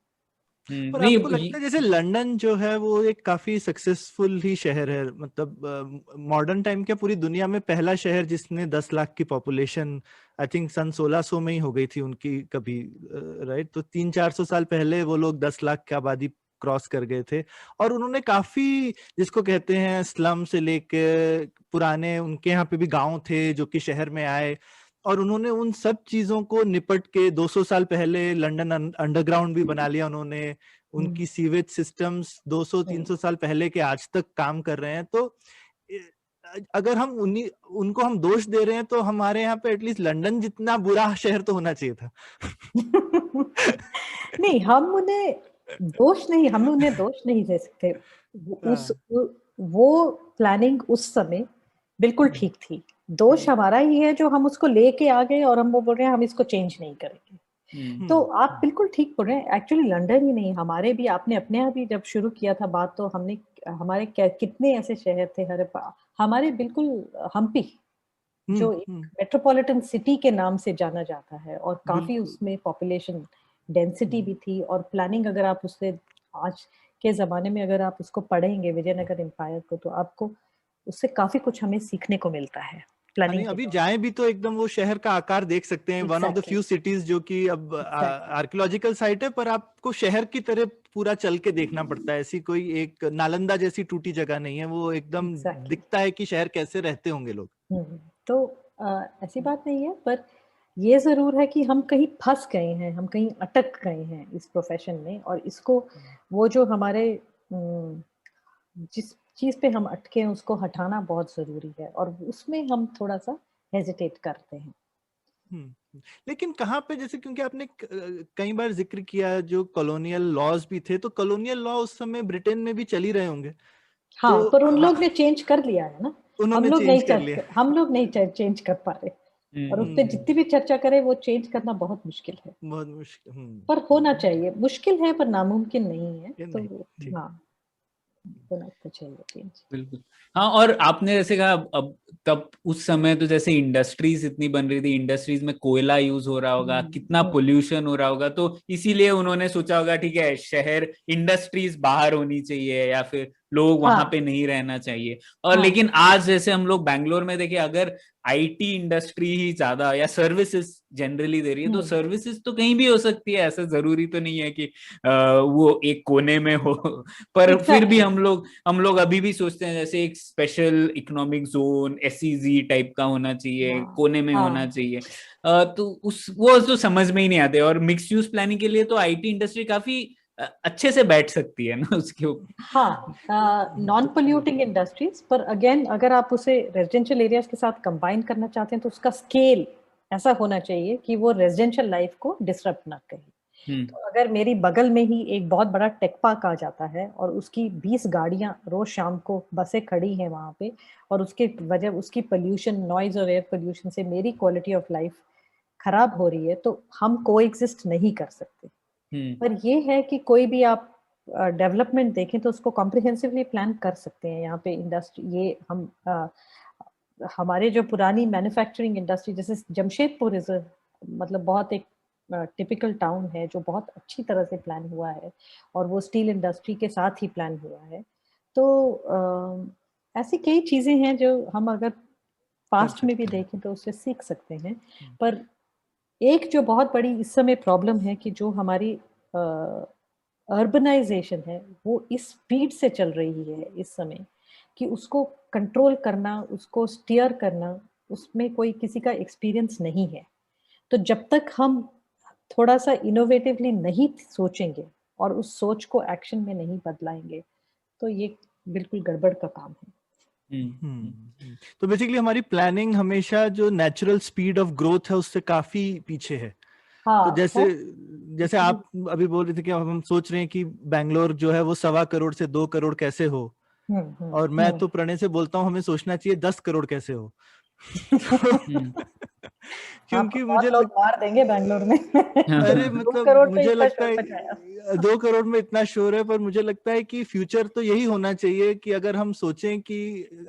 पर नहीं, आपको लगता है जैसे लंदन जो है वो एक काफी सक्सेसफुल ही शहर है, मतलब मॉडर्न टाइम के पूरी दुनिया में पहला शहर जिसने 10 लाख की पॉपुलेशन आई थिंक सन 1600 में ही हो गई थी उनकी कभी, राइट? तो 300-400 साल पहले वो लोग 10 लाख की आबादी क्रॉस कर गए थे, और उन्होंने काफी, जिसको कहते हैं स्लम से लेके पुराने उनके यहाँ पे भी गांव थे जो कि शहर में आए, और उन्होंने उन सब चीजों को निपट के 200 साल पहले लंदन अंडरग्राउंड भी बना लिया उन्होंने। उनकी सीवेज सिस्टम्स 200-300 साल पहले के आज तक काम कर रहे हैं। तो अगर हम उनको हम दोष दे रहे हैं तो हमारे यहाँ पे एटलीस्ट लंदन जितना बुरा शहर तो होना चाहिए था। नहीं, हम उन्हें दोष नहीं दे सकते। वो प्लानिंग उस समय बिल्कुल ठीक थी। दोष हमारा ही है जो हम उसको लेके आ गए, और हम वो बोल रहे हैं हम इसको चेंज नहीं करेंगे। तो आप बिल्कुल ठीक बोल रहे हैं। एक्चुअली लंदन ही नहीं, हमारे भी, आपने अपने यहाँ भी जब शुरू किया था बात, तो हमने हमारे कितने ऐसे शहर थे, हमारे बिल्कुल हम्पी, जो एक मेट्रोपॉलिटन सिटी के नाम से जाना जाता है, और काफी उसमें पॉपुलेशन डेंसिटी भी थी, और प्लानिंग अगर आप उससे आज के जमाने में अगर आप उसको पढ़ेंगे विजयनगर एम्पायर को, तो आपको उससे काफी कुछ हमें सीखने को मिलता है प्लानिंग के अभी दौरान। जाए भी तो एकदम वो शहर का आकार देख सकते हैं। One of the few cities जो कि अब आर्कियोलॉजिकल साइट है, पर आपको शहर की तरह पूरा चल के देखना पड़ता है। ऐसी कोई एक नालंदा जैसी टूटी जगह नहीं है, वो एकदम दिखता है कि शहर कैसे रहते होंगे लोग। तो ऐसी बात नहीं है, पर ये जरूर है कि हम कहीं फंस गए हैं, हम कहीं अटक गए हैं इस प्रोफेशन में, और इसको, वो जो हमारे जिस चीज पे हम अटके हैं उसको हटाना बहुत जरूरी है, और उसमें हम थोड़ा सा हेजिटेट करते हैं। लेकिन कहाँ पे, जैसे क्योंकि आपने कई बार जिक्र किया जो कॉलोनियल लॉज भी थे, तो कॉलोनियल लॉ उस समय ब्रिटेन में भी चल ही रहे होंगे। हाँ, तो पर उन लोग ने चेंज कर लिया है ना। उन्होंने चेंज कर लिया। हम लोग नहीं चेंज कर पा रहे, और उस पर जितनी भी चर्चा करें वो चेंज करना बहुत मुश्किल है। बहुत मुश्किल। पर होना चाहिए, मुश्किल है पर नामुमकिन नहीं है, तो नहीं, हाँ होना तो चाहिए चेंज। बिल्कुल। हाँ, और आपने जैसे कहा अब तब उस समय तो जैसे इंडस्ट्रीज इतनी बन रही थी, इंडस्ट्रीज में कोयला यूज हो रहा होगा, कितना पोल्यूशन हो रहा होगा, तो इसीलिए उन्होंने सोचा होगा ठीक है शहर इंडस्ट्रीज बाहर होनी चाहिए या फिर लोग वहां पे नहीं रहना चाहिए। और लेकिन आज जैसे हम लोग बैंगलोर में देखें, अगर आईटी इंडस्ट्री ही ज्यादा या सर्विसेज जनरली दे रही है, तो सर्विसेज तो कहीं भी हो सकती है, ऐसा जरूरी तो नहीं है कि वो एक कोने में हो। पर फिर भी हम लोग अभी भी सोचते हैं जैसे एक special economic zone SEG type का होना चाहिए, कोने में होना चाहिए। तो वो तो समझ में ही नहीं आते। और मिक्स यूज प्लानिंग के लिए तो आईटी इंडस्ट्री काफी अच्छे से बैठ सकती है ना उसके ऊपर। हाँ, नॉन पोल्यूटिंग इंडस्ट्रीज, पर अगेन अगर आप उसे रेजिडेंशियल एरियाज के साथ कंबाइन करना चाहते हैं तो उसका स्केल ऐसा होना चाहिए कि वो रेजिडेंशियल लाइफ को डिसरप्ट ना करे। तो अगर मेरी बगल में ही एक बहुत बड़ा टेक पार्क आ जाता है और उसकी 20 गाड़ियां रोज शाम को बसें खड़ी हैं वहां पे, और उसके वजह उसकी पोल्यूशन, नॉइज और एयर पोल्यूशन से मेरी क्वालिटी ऑफ लाइफ खराब हो रही है, तो हम कोएग्जिस्ट नहीं कर सकते। पर ये है कि कोई भी आप डेवलपमेंट देखें तो उसको कॉम्प्रिहेंसिवली प्लान कर सकते हैं। यहाँ पे इंडस्ट्री, ये हम हमारे जो पुरानी मैन्युफैक्चरिंग इंडस्ट्री, जैसे जमशेदपुर इज मतलब बहुत एक टिपिकल टाउन है जो बहुत अच्छी तरह से प्लान हुआ है, और वो स्टील इंडस्ट्री के साथ ही प्लान हुआ है। तो ऐसी कई चीजें हैं जो हम अगर पास्ट में भी देखें तो उससे सीख सकते हैं। पर एक जो बहुत बड़ी इस समय प्रॉब्लम है कि जो हमारी अर्बनाइजेशन है वो इस स्पीड से चल रही है इस समय कि उसको कंट्रोल करना, उसको स्टीयर करना, उसमें कोई किसी का एक्सपीरियंस नहीं है। तो जब तक हम थोड़ा सा इनोवेटिवली नहीं सोचेंगे और उस सोच को एक्शन में नहीं बदलाएंगे, तो ये बिल्कुल गड़बड़ का काम है। तो बेसिकली हमारी प्लानिंग हमेशा जो नेचुरल स्पीड ऑफ ग्रोथ है उससे काफी पीछे है। तो जैसे आप अभी बोल रहे थे कि हम सोच रहे हैं कि बैंगलोर जो है वो 1.25 करोड़ से 2 करोड़ कैसे हो, और मैं तो प्रणय से बोलता हूँ हमें सोचना चाहिए 10 करोड़ कैसे हो। क्योंकि मुझे मार देंगे बैंगलोर में। अरे मतलब मुझे लगता है 2 करोड़ में इतना शोर है, पर मुझे लगता है कि फ्यूचर तो यही होना चाहिए कि अगर हम सोचें कि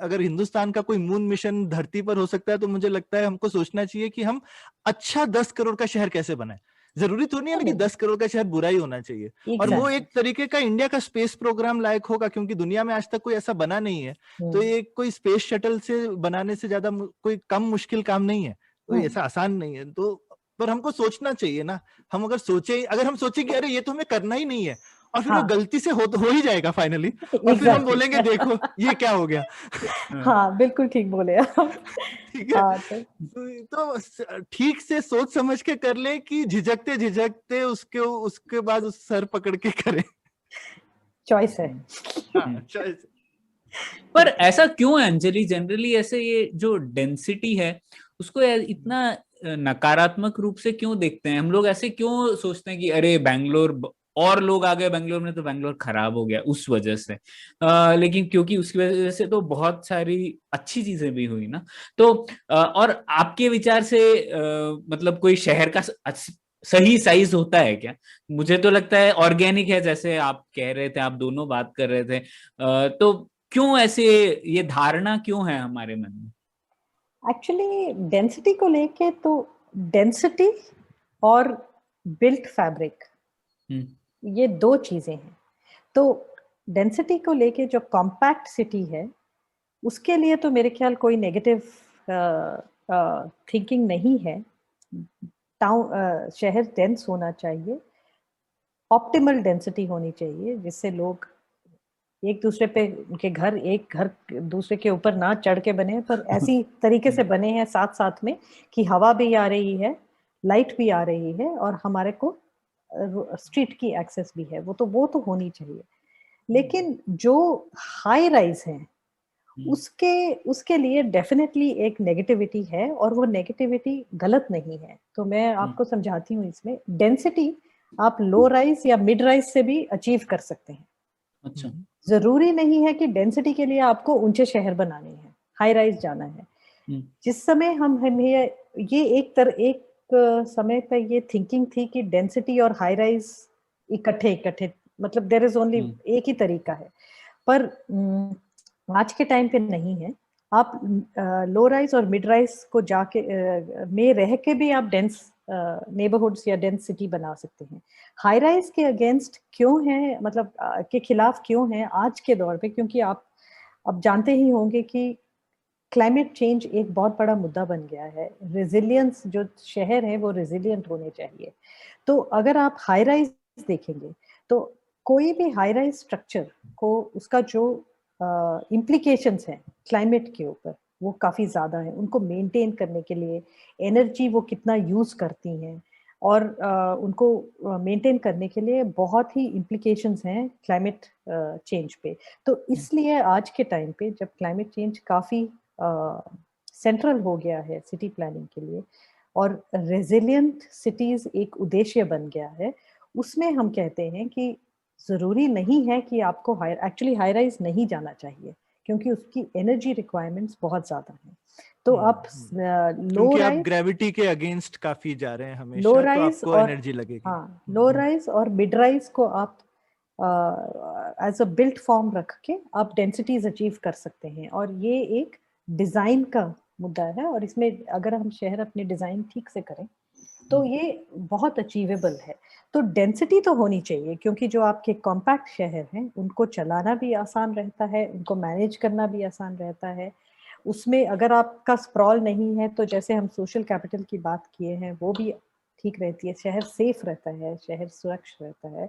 अगर हिंदुस्तान का कोई मून मिशन धरती पर हो सकता है, तो मुझे लगता है हमको सोचना चाहिए कि हम अच्छा 10 करोड़ का शहर कैसे बनाए। जरूरी तो नहीं है कि 10 करोड़ का शहर बुरा ही होना चाहिए। और वो एक तरीके का इंडिया का स्पेस प्रोग्राम लायक होगा, क्योंकि दुनिया में आज तक कोई ऐसा बना नहीं है। तो ये कोई स्पेस शटल से बनाने से ज्यादा कोई कम मुश्किल काम नहीं है, कोई ऐसा आसान नहीं है। तो पर हमको सोचना चाहिए ना। हम अगर हम सोचे कि अरे ये तो हमें करना ही नहीं है, और फिर वो गलती से हो ही जाएगा फाइनली, और फिर हम बोलेंगे देखो ये क्या हो गया। हाँ बिल्कुल ठीक बोले आप। ठीक है, तो ठीक से सोच समझ के कर ले कि झिझकते झिझकते उसके बाद उस सर पकड़ के करें। चॉइस है। चॉइस। पर ऐसा क्यों है अंजलि, जनरली ऐसे ये जो डेंसिटी है उसको इतना नकारात्मक रूप से क्यों देखते हैं हम लोग? ऐसे क्यों सोचते हैं कि अरे बैंगलोर और लोग आ गए बैंगलोर में तो बैंगलोर खराब हो गया उस वजह से। लेकिन क्योंकि उसकी वजह से तो बहुत सारी अच्छी चीजें भी हुई ना। तो और आपके विचार से मतलब कोई शहर का सही साइज होता है क्या? मुझे तो लगता है ऑर्गेनिक है, जैसे आप कह रहे थे, आप दोनों बात कर रहे थे। तो क्यों ऐसे, ये धारणा क्यों है हमारे मन में? एक्चुअली डेंसिटी को लेके तो डेंसिटी और बिल्ट फैब्रिक, ये दो चीजें हैं। तो डेंसिटी को लेके जो कॉम्पैक्ट सिटी है उसके लिए तो मेरे ख्याल कोई नेगेटिव थिंकिंग नहीं है। टाउन शहर डेंस होना चाहिए, ऑप्टिमल डेंसिटी होनी चाहिए, जिससे लोग एक दूसरे पे, उनके घर एक घर दूसरे के ऊपर ना चढ़ के बने, पर ऐसी तरीके से बने हैं साथ साथ में कि हवा भी आ रही है, लाइट भी आ रही है, और हमारे को स्ट्रीट की एक्सेस भी है। वो तो होनी चाहिए। लेकिन जो हाई राइज है उसके लिए डेफिनेटली एक नेगेटिविटी है, और वो नेगेटिविटी गलत नहीं है। तो मैं आपको समझाती हूँ, इसमें डेंसिटी आप लो राइज या मिड राइज से भी अचीव कर सकते हैं। अच्छा, जरूरी नहीं है कि डेंसिटी के लिए आपको ऊंचे शहर बनाने हैं। हाई राइज जाना है। जिस समय हमें ये एक समय पर ये थिंकिंग थी कि डेंसिटी और हाई राइज इकट्ठे मतलब देयर इज ओनली एक ही तरीका है, पर आज के टाइम पे नहीं है। आप लो राइज और मिड राइज को जाके में रह के भी आप डेंस नेबरहुड्स या डेंस सिटी बना सकते हैं। हाई राइज के अगेंस्ट क्यों है, मतलब के खिलाफ क्यों है आज के दौर पे? क्योंकि आप अब जानते ही होंगे कि क्लाइमेट चेंज एक बहुत बड़ा मुद्दा बन गया है। रेजिलियंस, जो शहर है वो रेजिलियंट होने चाहिए। तो अगर आप हाई राइज देखेंगे तो कोई भी हाई राइज स्ट्रक्चर को उसका जो इम्प्लीकेशंस हैं क्लाइमेट के ऊपर वो काफ़ी ज़्यादा है। उनको मेंटेन करने के लिए एनर्जी वो कितना यूज़ करती हैं और उनको मेंटेन करने के लिए बहुत ही इम्प्लीकेशंस हैं क्लाइमेट चेंज पे। तो इसलिए आज के टाइम पे जब क्लाइमेट चेंज काफ़ी सेंट्रल हो गया है सिटी प्लानिंग के लिए और रेजिलिएंट सिटीज एक उद्देश्य बन गया है, उसमें हम कहते हैं कि ज़रूरी नहीं है कि आपको एक्चुअली हाई राइज नहीं जाना चाहिए क्योंकि उसकी एनर्जी रिक्वायरमेंट्स बहुत ज़्यादा हैं। तो आप लो राइज, आप ग्रेविटी के अगेंस्ट काफी जा रहे हैं हमेशा, लो तो राइज आपको और एनर्जी लगेगी। हाँ, लो राइज और मिड राइज को आप एज अ बिल्ट फॉर्म रख के आप डेंसिटीज अचीव कर सकते हैं और ये एक डिजाइन का मुद्दा है और इसमें अगर हम शहर अपने डिजाइन ठीक से करें तो ये बहुत अचीवेबल है। तो डेंसिटी तो होनी चाहिए क्योंकि जो आपके कॉम्पैक्ट शहर हैं उनको चलाना भी आसान रहता है, उनको मैनेज करना भी आसान रहता है। उसमें अगर आपका स्प्रॉल नहीं है तो जैसे हम सोशल कैपिटल की बात किए हैं वो भी ठीक रहती है, शहर सेफ रहता है, शहर सुरक्षित रहता है,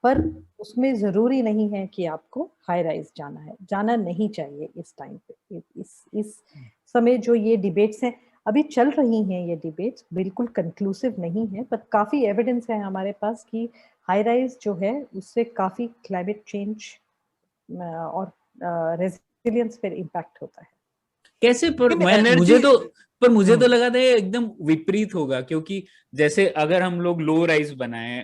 पर उसमें ज़रूरी नहीं है कि आपको हाई राइज जाना नहीं चाहिए इस टाइम पे। इस समय जो ये डिबेट्स हैं अभी चल रही हैं, ये डिबेट्स बिल्कुल कंक्लूसिव नहीं है, पर काफ़ी एविडेंस है हमारे पास कि हाई राइज जो है उससे काफ़ी क्लाइमेट चेंज और रेजिलियंस पर इम्पैक्ट होता है। कैसे? पर मुझे तो लगा था ये एकदम विपरीत होगा, क्योंकि जैसे अगर हम लोग लो राइज बनाए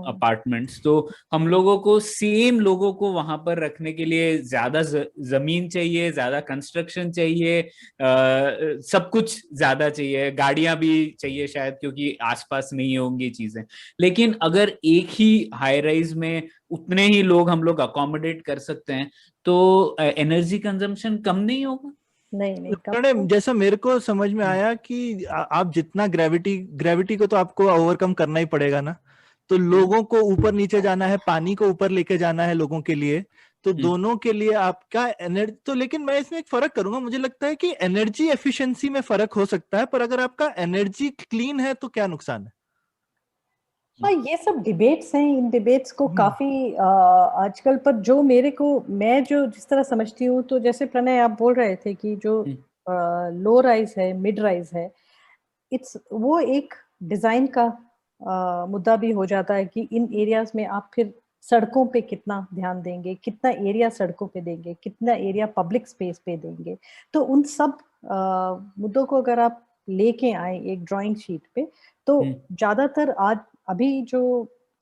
अपार्टमेंट्स तो हम लोगों को सेम लोगों को वहां पर रखने के लिए ज्यादा जमीन चाहिए, ज्यादा कंस्ट्रक्शन चाहिए, सब कुछ ज्यादा चाहिए, गाड़ियां भी चाहिए शायद क्योंकि आसपास नहीं होंगी चीजें। लेकिन अगर एक ही हाई राइज में उतने ही लोग हम लोग अकोमोडेट कर सकते हैं तो एनर्जी कंजम्पशन कम नहीं होगा? नहीं, जैसा मेरे को समझ में आया कि आप जितना ग्रेविटी को तो आपको ओवरकम करना ही पड़ेगा ना, तो लोगों को ऊपर नीचे जाना है, पानी को ऊपर लेके जाना है लोगों के लिए, तो दोनों के लिए आपका एनर्जी तो, लेकिन मैं इसमें एक फर्क करूंगा, मुझे लगता है कि एनर्जी एफिशिएंसी में फर्क हो सकता है, पर अगर आपका एनर्जी क्लीन है तो क्या नुकसान है? हाँ, ये सब डिबेट्स हैं, इन डिबेट्स को काफी आजकल, पर जो मैं जो जिस तरह समझती हूँ, तो जैसे प्रणय आप बोल रहे थे कि जो लो राइज है, मिड राइज है, वो एक डिजाइन का मुद्दा भी हो जाता है कि इन एरियाज में आप फिर सड़कों पे कितना ध्यान देंगे, कितना एरिया सड़कों पे देंगे, कितना एरिया पब्लिक स्पेस पे देंगे। तो उन सब मुद्दों को अगर आप लेके आए एक ड्राइंग शीट पे, तो ज्यादातर आज अभी जो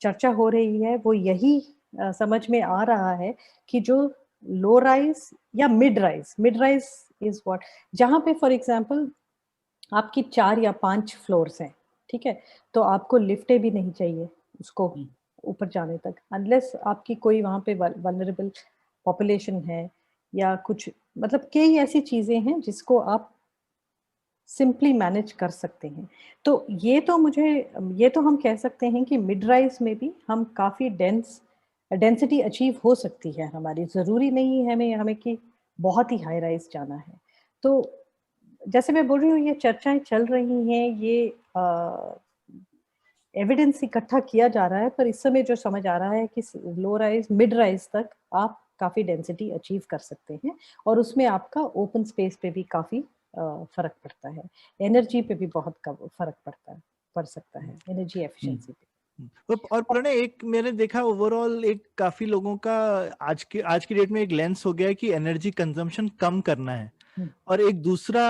चर्चा हो रही है वो यही समझ में आ रहा है कि जो लो राइज या मिड राइज इज व्हाट, जहां पे फॉर एग्जांपल आपकी 4 या 5 फ्लोर्स हैं, ठीक है, तो आपको लिफ्टें भी नहीं चाहिए उसको ऊपर जाने तक, अनलेस आपकी कोई वहां पे वल्नरेबल पॉपुलेशन है या कुछ, मतलब कई ऐसी चीजें हैं जिसको आप सिंपली मैनेज कर सकते हैं। तो ये तो हम कह सकते हैं कि मिड राइज में भी हम काफ़ी डेंसिटी अचीव हो सकती है हमारी, ज़रूरी नहीं है हमें कि बहुत ही हाई राइज जाना है। तो जैसे मैं बोल रही हूँ, ये चर्चाएं चल रही हैं, ये एविडेंस इकट्ठा किया जा रहा है, पर इस समय जो समझ आ रहा है कि लो राइज मिड राइज तक आप काफ़ी डेंसिटी अचीव कर सकते हैं और उसमें आपका ओपन स्पेस पे भी काफ़ी फर्क पड़ता है, एनर्जी पे भी बहुत कम फर्क पड़ सकता है, एनर्जी एफिशिएंसी पे। और प्रणय, एक मैंने देखा ओवरऑल एक काफी लोगों का आज की डेट में एक लेंस हो गया है कि एनर्जी कंजम्पशन कम करना है, और एक दूसरा,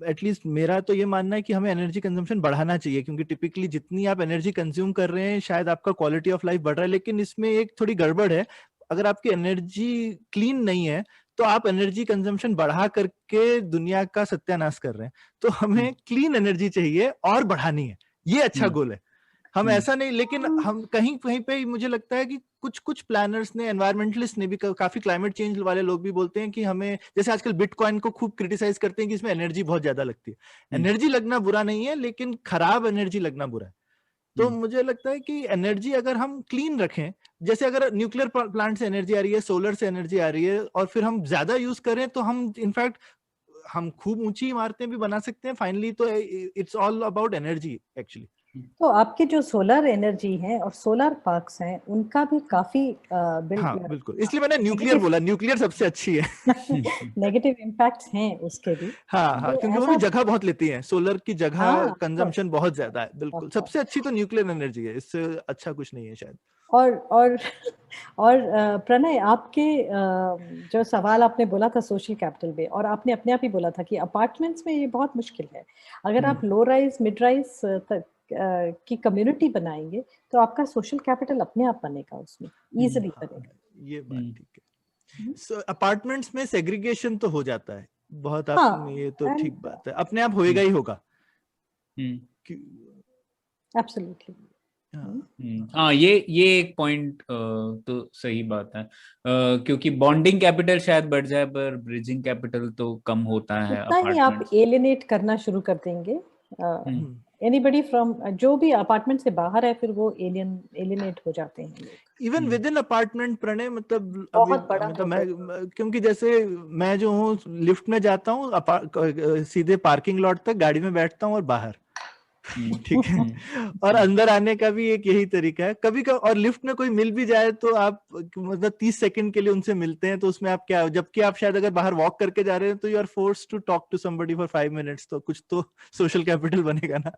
एटलीस्ट मेरा तो ये मानना है कि हमें एनर्जी कंजम्पशन बढ़ाना चाहिए, क्योंकि टिपिकली जितनी आप एनर्जी कंज्यूम कर रहे हैं शायद आपका क्वालिटी ऑफ लाइफ बढ़ रहा है, लेकिन इसमें एक थोड़ी गड़बड़ है। अगर आपकी एनर्जी क्लीन नहीं है तो आप एनर्जी कंजम्पशन बढ़ा करके दुनिया का सत्यानाश कर रहे हैं। तो हमें क्लीन एनर्जी चाहिए और बढ़ानी है, ये अच्छा गोल है। हम ऐसा नहीं, लेकिन हम कहीं कहीं पे मुझे लगता है कि कुछ कुछ प्लानर्स ने, एनवायरमेंटलिस्ट ने भी, काफी क्लाइमेट चेंज वाले लोग भी बोलते हैं कि हमें, जैसे आजकल बिटकॉइन को खूब क्रिटिसाइज करते हैं कि इसमें एनर्जी बहुत ज्यादा लगती है। एनर्जी लगना बुरा नहीं है, लेकिन खराब एनर्जी लगना बुरा है। तो मुझे लगता है कि एनर्जी अगर हम क्लीन रखें, जैसे अगर न्यूक्लियर प्लांट से एनर्जी आ रही है, सोलर से एनर्जी आ रही है, और फिर हम ज्यादा यूज करें, तो हम इनफैक्ट हम खूब ऊंची इमारतें भी बना सकते हैं फाइनली। तो it's all about energy actually. तो आपके जो सोलर एनर्जी है और सोलर पार्क्स हैं, उनका भी काफी हाँ बिल्कुल, इसलिए मैंने न्यूक्लियर बोला, न्यूक्लियर सबसे अच्छी है। नेगेटिव इम्पैक्ट्स हैं उसके भी। हाँ हाँ, तो क्योंकि वो भी जगह बहुत लेती है, सोलर की जगह हाँ, कंजम्पशन बहुत ज्यादा है। बिल्कुल, सबसे अच्छी तो न्यूक्लियर एनर्जी है, इससे अच्छा कुछ नहीं है शायद। और प्रणय, आपके जो सवाल आपने बोला था सोशल कैपिटल में, और आपने अपने आप ही बोला था कि अपार्टमेंट्स में ये बहुत मुश्किल है। अगर आप लो राइज मिड राइज तक की कम्युनिटी बनाएंगे तो आपका सोशल कैपिटल अपने आप बनेगा, उसमें इजीली बनेगा। ये बात ठीक है। सो अपार्टमेंट्स में सेग्रीगेशन तो हो जाता है बहुत, आप हाँ, ये तो ठीक बात है, अपने आप होएगा ही होगा। एब्सोल्युटली। हाँ, ये एक पॉइंट तो सही बात है, क्योंकि बॉन्डिंग कैपिटल शायद बढ़ जाए पर ब्रिजिंग कैपिटल तो कम होता है उतना ही आप अपार्टमेंट्स। एलिनेट करना शुरू कर देंगे। एनीबडी फ्रॉम, जो भी अपार्टमेंट से बाहर है, फिर वो एलिनेट हो जाते हैं लोग। Even within apartment, Pranay, मतलब अभी बहुत बड़ा मतलब हो मैं, क्योंकि जैसे मैं जो हूँ लिफ्ट में जाता हूँ, सीधे पार्किंग लॉट तक गाड़ी में बैठता हूँ और बाहर, ठीक है। और अंदर आने का भी एक यही तरीका है कभी कभी। और लिफ्ट में कोई मिल भी जाए तो आप मतलब 30 सेकंड के लिए उनसे मिलते हैं, तो उसमें आप क्या, जबकि आप शायद अगर बाहर वॉक करके जा रहे हैं तो you are forced to talk to somebody for 5 minutes, तो कुछ तो सोशल कैपिटल बनेगा ना।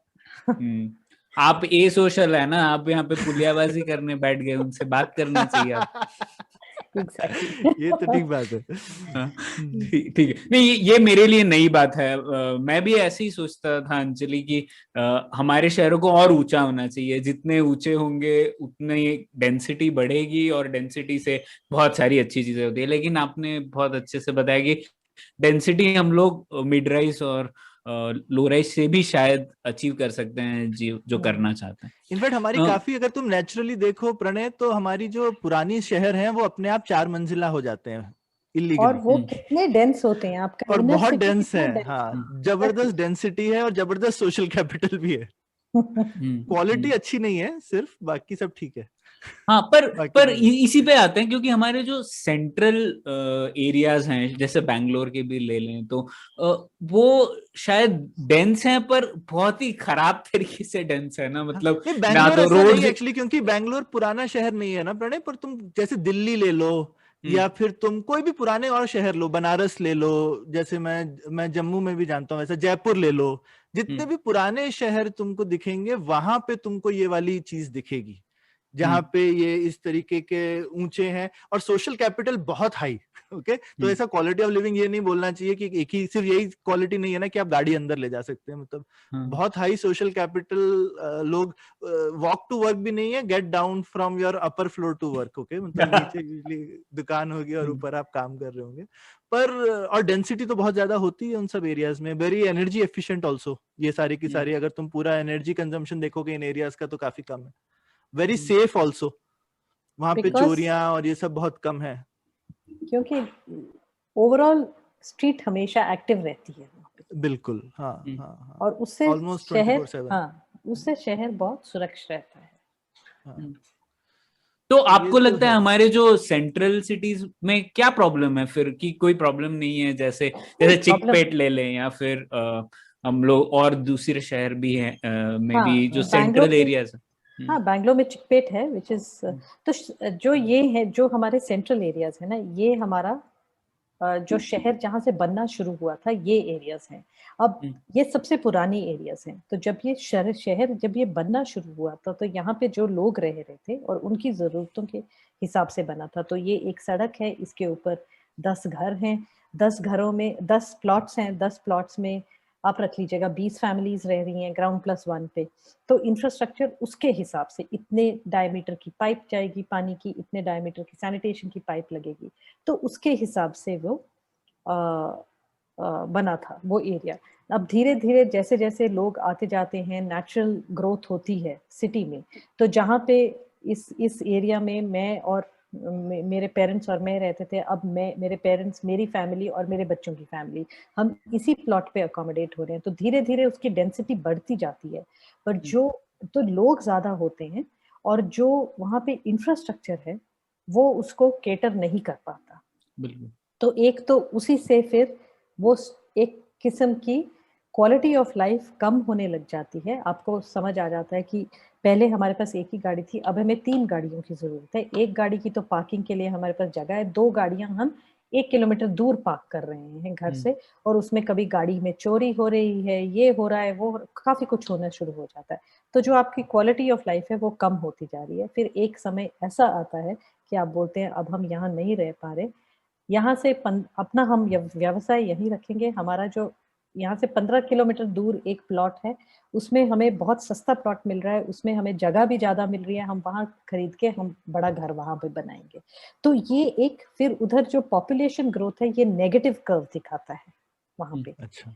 आप ए सोशल है ना, आप यहाँ पे पुलियाबाजी करने बैठ गए, उनसे बात करना चाहिए आप। एग्जैक्टली। ये तो ठीक बात है। ठीक है, नहीं ये मेरे लिए नई बात है। मैं भी ऐसे ही सोचता था अंजलि की हमारे शहरों को और ऊंचा होना चाहिए, जितने ऊंचे होंगे उतने डेंसिटी बढ़ेगी और डेंसिटी से बहुत सारी अच्छी चीजें होती है। लेकिन आपने बहुत अच्छे से बताया कि डेंसिटी हम लोग मिड राइज और लो राइज से भी शायद अचीव कर सकते हैं, जो करना चाहते हैं। इनफैक्ट हमारी काफी, अगर तुम नेचुरली देखो प्रणय, तो हमारी जो पुरानी शहर हैं वो अपने आप 4 मंजिला हो जाते हैं इलीगली। और वो कितने डेंस होते हैं, आपका और इनर बहुत सिटी डेंस कितना है। डेंस हाँ, है। जबरदस्त डेंसिटी है और जबरदस्त सोशल कैपिटल भी है। क्वालिटी अच्छी नहीं है सिर्फ, बाकी सब ठीक है। हाँ, पर बाकी इसी पे आते हैं, क्योंकि हमारे जो सेंट्रल एरियाज हैं, जैसे बैंगलोर के भी ले लें तो वो शायद डेंस हैं, पर बहुत ही खराब तरीके से डेंस है ना, मतलब नहीं, ना बैंगलोर तो ऐसा नहीं रोड। एक्चुअली, क्योंकि बैंगलोर पुराना शहर नहीं है ना प्रणय। पर तुम जैसे दिल्ली ले लो, या फिर तुम कोई भी पुराने और शहर लो, बनारस ले लो, जैसे मैं जम्मू में भी जानता हूँ, ऐसा जयपुर ले लो, जितने भी पुराने शहर तुमको दिखेंगे वहां पे तुमको ये वाली चीज दिखेगी, जहां पे ये इस तरीके के ऊंचे हैं और सोशल कैपिटल बहुत हाई। ओके, तो ऐसा क्वालिटी ऑफ लिविंग ये नहीं बोलना चाहिए कि एक ही सिर्फ यही क्वालिटी नहीं है ना कि आप गाड़ी अंदर ले जा सकते हैं, मतलब बहुत हाई सोशल कैपिटल। लोग वॉक टू वर्क भी नहीं है, get down from your upper floor to work. Okay, मतलब नीचे यूजली दुकान होगी और ऊपर आप काम कर रहे होंगे। पर और डेंसिटी तो बहुत ज्यादा होती है उन सब एरियाज में, वेरी एनर्जी एफिशिएंट ऑल्सो। ये सारी की सारी अगर तुम पूरा एनर्जी कंजम्पशन देखोगे इन एरियाज का तो काफी कम है। वेरी सेफ ऑल्सो, वहां पे चोरियां और ये सब बहुत कम है, क्योंकि ओवरऑल स्ट्रीट हमेशा एक्टिव रहती है वहाँ पे। बिल्कुल। हाँ हाँ हाँ, और उससे ऑलमोस्ट शहर, 24/7। हाँ, उससे शहर बहुत सुरक्षित रहता है। हाँ, तो ये आपको तो लगता है है। हमारे जो सेंट्रल सिटीज में क्या प्रॉब्लम है फिर, कि कोई प्रॉब्लम नहीं है? जैसे नहीं, जैसे प्रॉब्लम। चिकपेट ले लें, या फिर हम लोग और दूसरे शहर भी हैं में भी जो हाँ, सेंट्रल बैंगलोर में, एरियाज है। हाँ, बैंगलोर में चिकपेट है, विच इज, तो जो ये है, जो हमारे सेंट्रल एरियाज है ना, ये हमारा जो शहर जहाँ से बनना शुरू हुआ था, ये एरियाज हैं। अब ये सबसे पुरानी एरियाज हैं। तो जब ये शहर जब ये बनना शुरू हुआ था, तो यहाँ पे जो लोग रह रहे थे और उनकी जरूरतों के हिसाब से बना था। तो ये एक सड़क है, इसके ऊपर 10 घर हैं, 10 घरों में 10 प्लॉट्स हैं, 10 प्लॉट्स में आप रख लीजिएगा 20 फैमिलीज रह रही हैं ग्राउंड+1 पे, तो इंफ्रास्ट्रक्चर उसके हिसाब से इतने डायमीटर की पाइप जाएगी पानी की, इतने डायमीटर की सैनिटेशन की पाइप लगेगी, तो उसके हिसाब से वो बना था वो एरिया। अब धीरे धीरे जैसे जैसे लोग आते जाते हैं, नेचुरल ग्रोथ होती है सिटी में, तो जहाँ पे इस एरिया में मैं और मेरे पेरेंट्स और मैं रहते थे, अब मेरे पेरेंट्स, मेरी फैमिली और मेरे बच्चों की फैमिली, हम इसी प्लॉट पे अकोमोडेट हो रहे हैं, तो धीरे धीरे उसकी डेंसिटी बढ़ती जाती है। पर जो तो लोग ज्यादा होते हैं और जो वहाँ पे इंफ्रास्ट्रक्चर है वो उसको केटर नहीं कर पाता। बिल्कुल। तो एक तो उसी से फिर वो एक किस्म की क्वालिटी ऑफ लाइफ कम होने लग जाती है। आपको समझ आ जाता है कि पहले हमारे पास एक ही गाड़ी थी, अब हमें 3 गाड़ियों की जरूरत है। एक गाड़ी की तो पार्किंग के लिए हमारे पास जगह है, 2 गाड़ियां हम 1 किलोमीटर दूर पार्क कर रहे हैं घर से, और उसमें कभी गाड़ी में चोरी हो रही है, ये हो रहा है, वो काफी कुछ होना शुरू हो जाता है। तो जो आपकी क्वालिटी ऑफ लाइफ है वो कम होती जा रही है। फिर एक समय ऐसा आता है कि आप बोलते हैं अब हम यहाँ नहीं रह पा रहे, यहाँ से अपना हम व्यवसाय यहीं रखेंगे। हमारा जो यहाँ से 15 किलोमीटर दूर एक प्लॉट है, उसमें हमें बहुत सस्ता प्लॉट मिल रहा है, उसमें हमें जगह भी ज्यादा मिल रही है, हम वहाँ खरीद के हम बड़ा घर वहां पे बनाएंगे। तो ये एक फिर उधर जो पॉपुलेशन ग्रोथ है ये नेगेटिव कर्व दिखाता है वहां पे। अच्छा।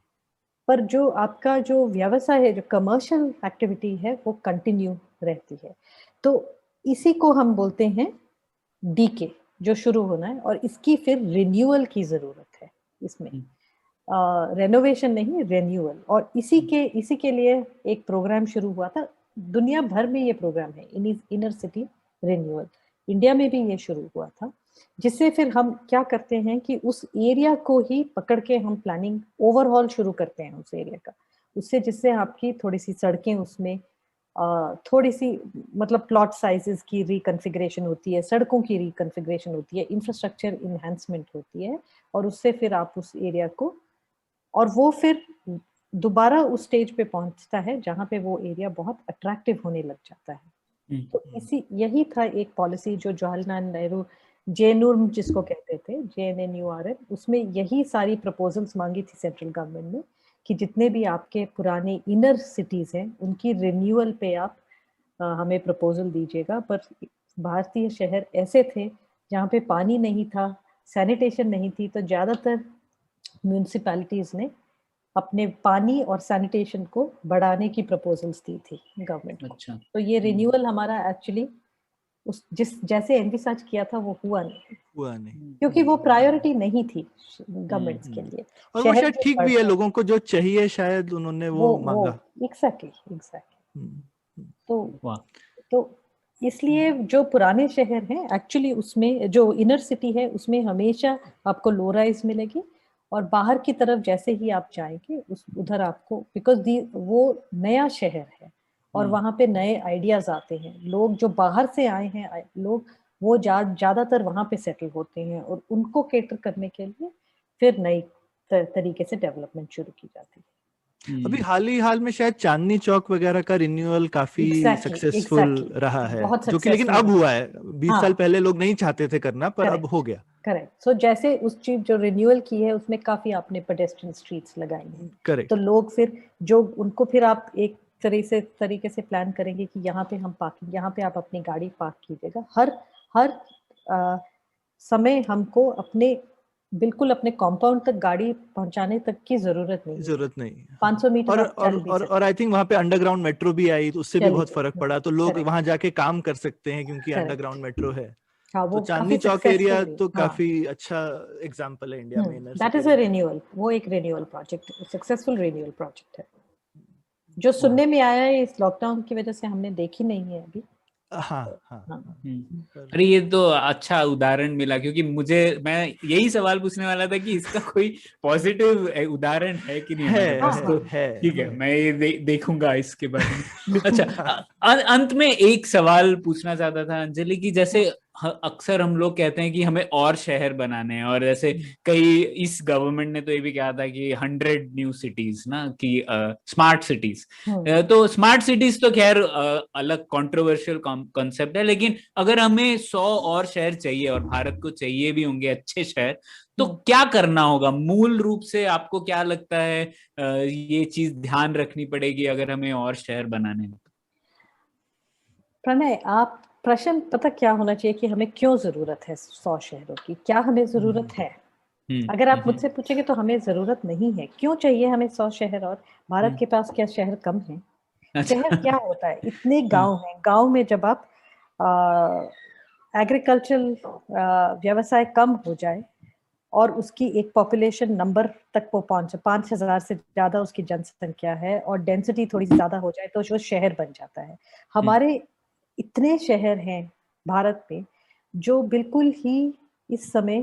पर जो आपका जो व्यवसाय है, जो कमर्शियल एक्टिविटी है, वो कंटिन्यू रहती है। तो इसी को हम बोलते हैं डीके, जो शुरू होना है, और इसकी फिर रिन्यूअल की जरूरत है इसमें, रेनोवेशन नहीं, रिन्यूअल। और इसी के लिए एक प्रोग्राम शुरू हुआ था, दुनिया भर में ये प्रोग्राम है, इनर सिटी रिन्यूअल। इंडिया में भी ये शुरू हुआ था, जिससे फिर हम क्या करते हैं कि उस एरिया को ही पकड़ के हम प्लानिंग ओवरहॉल शुरू करते हैं उस एरिया का, उससे जिससे आपकी थोड़ी सी सड़कें उसमें थोड़ी सी मतलब प्लॉट साइजेस की रिकन्फिग्रेशन होती है, सड़कों की रिकन्फिग्रेशन होती है, इंफ्रास्ट्रक्चर इन्हांसमेंट होती है, और उससे फिर आप उस एरिया को, और वो फिर दोबारा उस स्टेज पे पहुंचता है जहां पे वो एरिया बहुत अट्रैक्टिव होने लग जाता है। तो यही था एक पॉलिसी जो जवाहरलाल नेहरू, जेनुर्म जिसको कहते थे, JNNURM, उसमें यही सारी प्रपोजल्स मांगी थी सेंट्रल गवर्नमेंट ने कि जितने भी आपके पुराने इनर सिटीज हैं उनकी रिन्यूअल पे आप हमें प्रपोजल दीजिएगा। पर भारतीय शहर ऐसे थे जहाँ पे पानी नहीं था, सैनिटेशन नहीं थी, तो ज्यादातर म्यूनिसिपैलिटीज ने अपने पानी और सैनिटेशन को बढ़ाने की प्रपोजल्स दी थी गवर्नमेंट को। अच्छा। तो ये रिन्यूअल हमारा एक्चुअली जैसे एनविसाज किया था वो हुआ नहीं, क्योंकि वो प्रायोरिटी नहीं थी गवर्नमेंट्स के लिए। और वो शायद ठीक भी है, लोगों को जो चाहिए शायद उन्होंने वो मांगा। एग्जैक्टली। तो इसलिए जो पुराने शहर हैं एक्चुअली, उसमें जो इनर सिटी है उसमें हमेशा आपको लो राइज मिलेगी, और बाहर की तरफ जैसे ही आप जाएंगे उधर आपको, बिकॉज वो नया शहर है और वहां पे नए आइडियाज आते हैं। लोग जो बाहर से आए हैं लोग, वो ज्यादातर वहां पे सेटल होते हैं, और उनको केटर करने के लिए फिर नई तरीके से डेवलपमेंट शुरू की जाती है। अभी हाल में शायद चांदनी चौक वगैरह का रिन्यूअल काफी सक्सेसफुल रहा है, जो कि लेकिन अब हुआ है। 20 साल पहले लोग नहीं चाहते थे करना, पर अब हो गया। करेक्ट। सो जैसे उस चीज जो रिन्यूअल की है उसमें काफी आपने पेडेस्ट्रियन स्ट्रीट्स लगाई हैं। करेक्ट। तो लोग फिर जो उनको फिर आप एक तरीके से प्लान करेंगे कि यहाँ पे हम पार्किंग, यहाँ पे आप अपनी गाड़ी पार्क कीजिएगा। हर समय हमको बिल्कुल अपने कॉम्पाउंड तक गाड़ी पहुंचाने तक की जरूरत नहीं। 500 मीटर और आई थिंक वहाँ पे अंडरग्राउंड मेट्रो भी आई, तो उससे भी बहुत फर्क पड़ा। तो लोग वहाँ जाके काम कर सकते हैं क्योंकि अंडरग्राउंड मेट्रो है। तो चांदनी चौक एरिया तो काफी अच्छा एग्जांपल है इंडिया में। दैट इज अ रिन्यूअल, वो एक renewal project, successful renewal project है, जो सुनने में आया है इस लॉकडाउन की वजह से हमने देखी नहीं है अभी। अरे ये तो अच्छा उदाहरण मिला, क्योंकि मैं यही सवाल पूछने वाला था कि इसका कोई पॉजिटिव उदाहरण है कि नहीं हमारे पास। तो ठीक है, मैं ये देखूंगा इसके बारे में। अच्छा, अंत में एक सवाल पूछना चाहता था अंजलि की, जैसे अक्सर हम लोग कहते हैं कि हमें और शहर बनाने हैं, और जैसे कई इस गवर्नमेंट ने तो ये भी कहा था कि 100 न्यू सिटीज ना, कि स्मार्ट सिटीज। तो स्मार्ट सिटीज तो खैर अलग कंट्रोवर्शियल कॉन्सेप्ट है, लेकिन अगर हमें 100 और शहर चाहिए, और भारत को चाहिए भी होंगे अच्छे शहर, तो क्या करना होगा मूल रूप से? आपको क्या लगता है ये चीज ध्यान रखनी पड़ेगी अगर हमें और शहर बनाने हैं? प्रणय, आप प्रश्न पता क्या होना चाहिए कि हमें क्यों जरूरत है 100 शहरों की, क्या हमें जरूरत है? अगर आप मुझसे पूछेंगे तो हमें जरूरत नहीं है। क्यों चाहिए हमें 100 शहर? और भारत के पास क्या शहर कम है? शहर क्या होता है? इतने गांव हैं, गांव में जब आप एग्रीकल्चरल व्यवसाय कम हो जाए और उसकी एक पॉपुलेशन नंबर तक वो पहुंचे, 5,000 से ज्यादा उसकी जनसंख्या है, और डेंसिटी थोड़ी ज्यादा हो जाए तो वो शहर बन जाता है। हमारे इतने शहर हैं भारत में जो बिल्कुल ही इस समय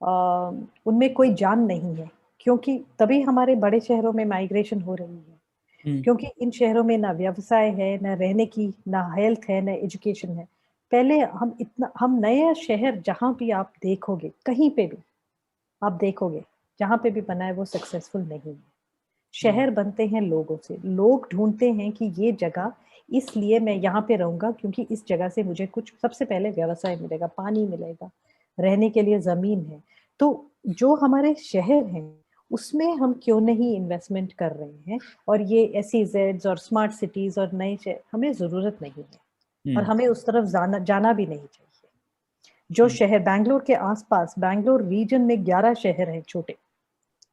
उनमें कोई जान नहीं है, क्योंकि तभी हमारे बड़े शहरों में माइग्रेशन हो रही है, क्योंकि इन शहरों में ना व्यवसाय है, ना रहने की, ना हेल्थ है, ना एजुकेशन है। पहले हम नए शहर जहां भी आप देखोगे, कहीं पे भी आप देखोगे, जहां पे भी बना है वो सक्सेसफुल नहीं है। शहर बनते हैं लोगों से, लोग ढूंढते हैं कि ये जगह, इसलिए मैं यहाँ पे रहूंगा क्योंकि इस जगह से मुझे कुछ, सबसे पहले व्यवसाय मिलेगा, पानी मिलेगा, रहने के लिए जमीन है। तो जो हमारे शहर हैं उसमें हम क्यों नहीं इन्वेस्टमेंट कर रहे हैं? और ये SEZs और स्मार्ट सिटीज और नए शहर, हमें जरूरत नहीं है और हमें उस तरफ जाना भी नहीं चाहिए। जो शहर बैंगलोर के आसपास, बैंगलोर रीजन में 11 शहर हैं छोटे,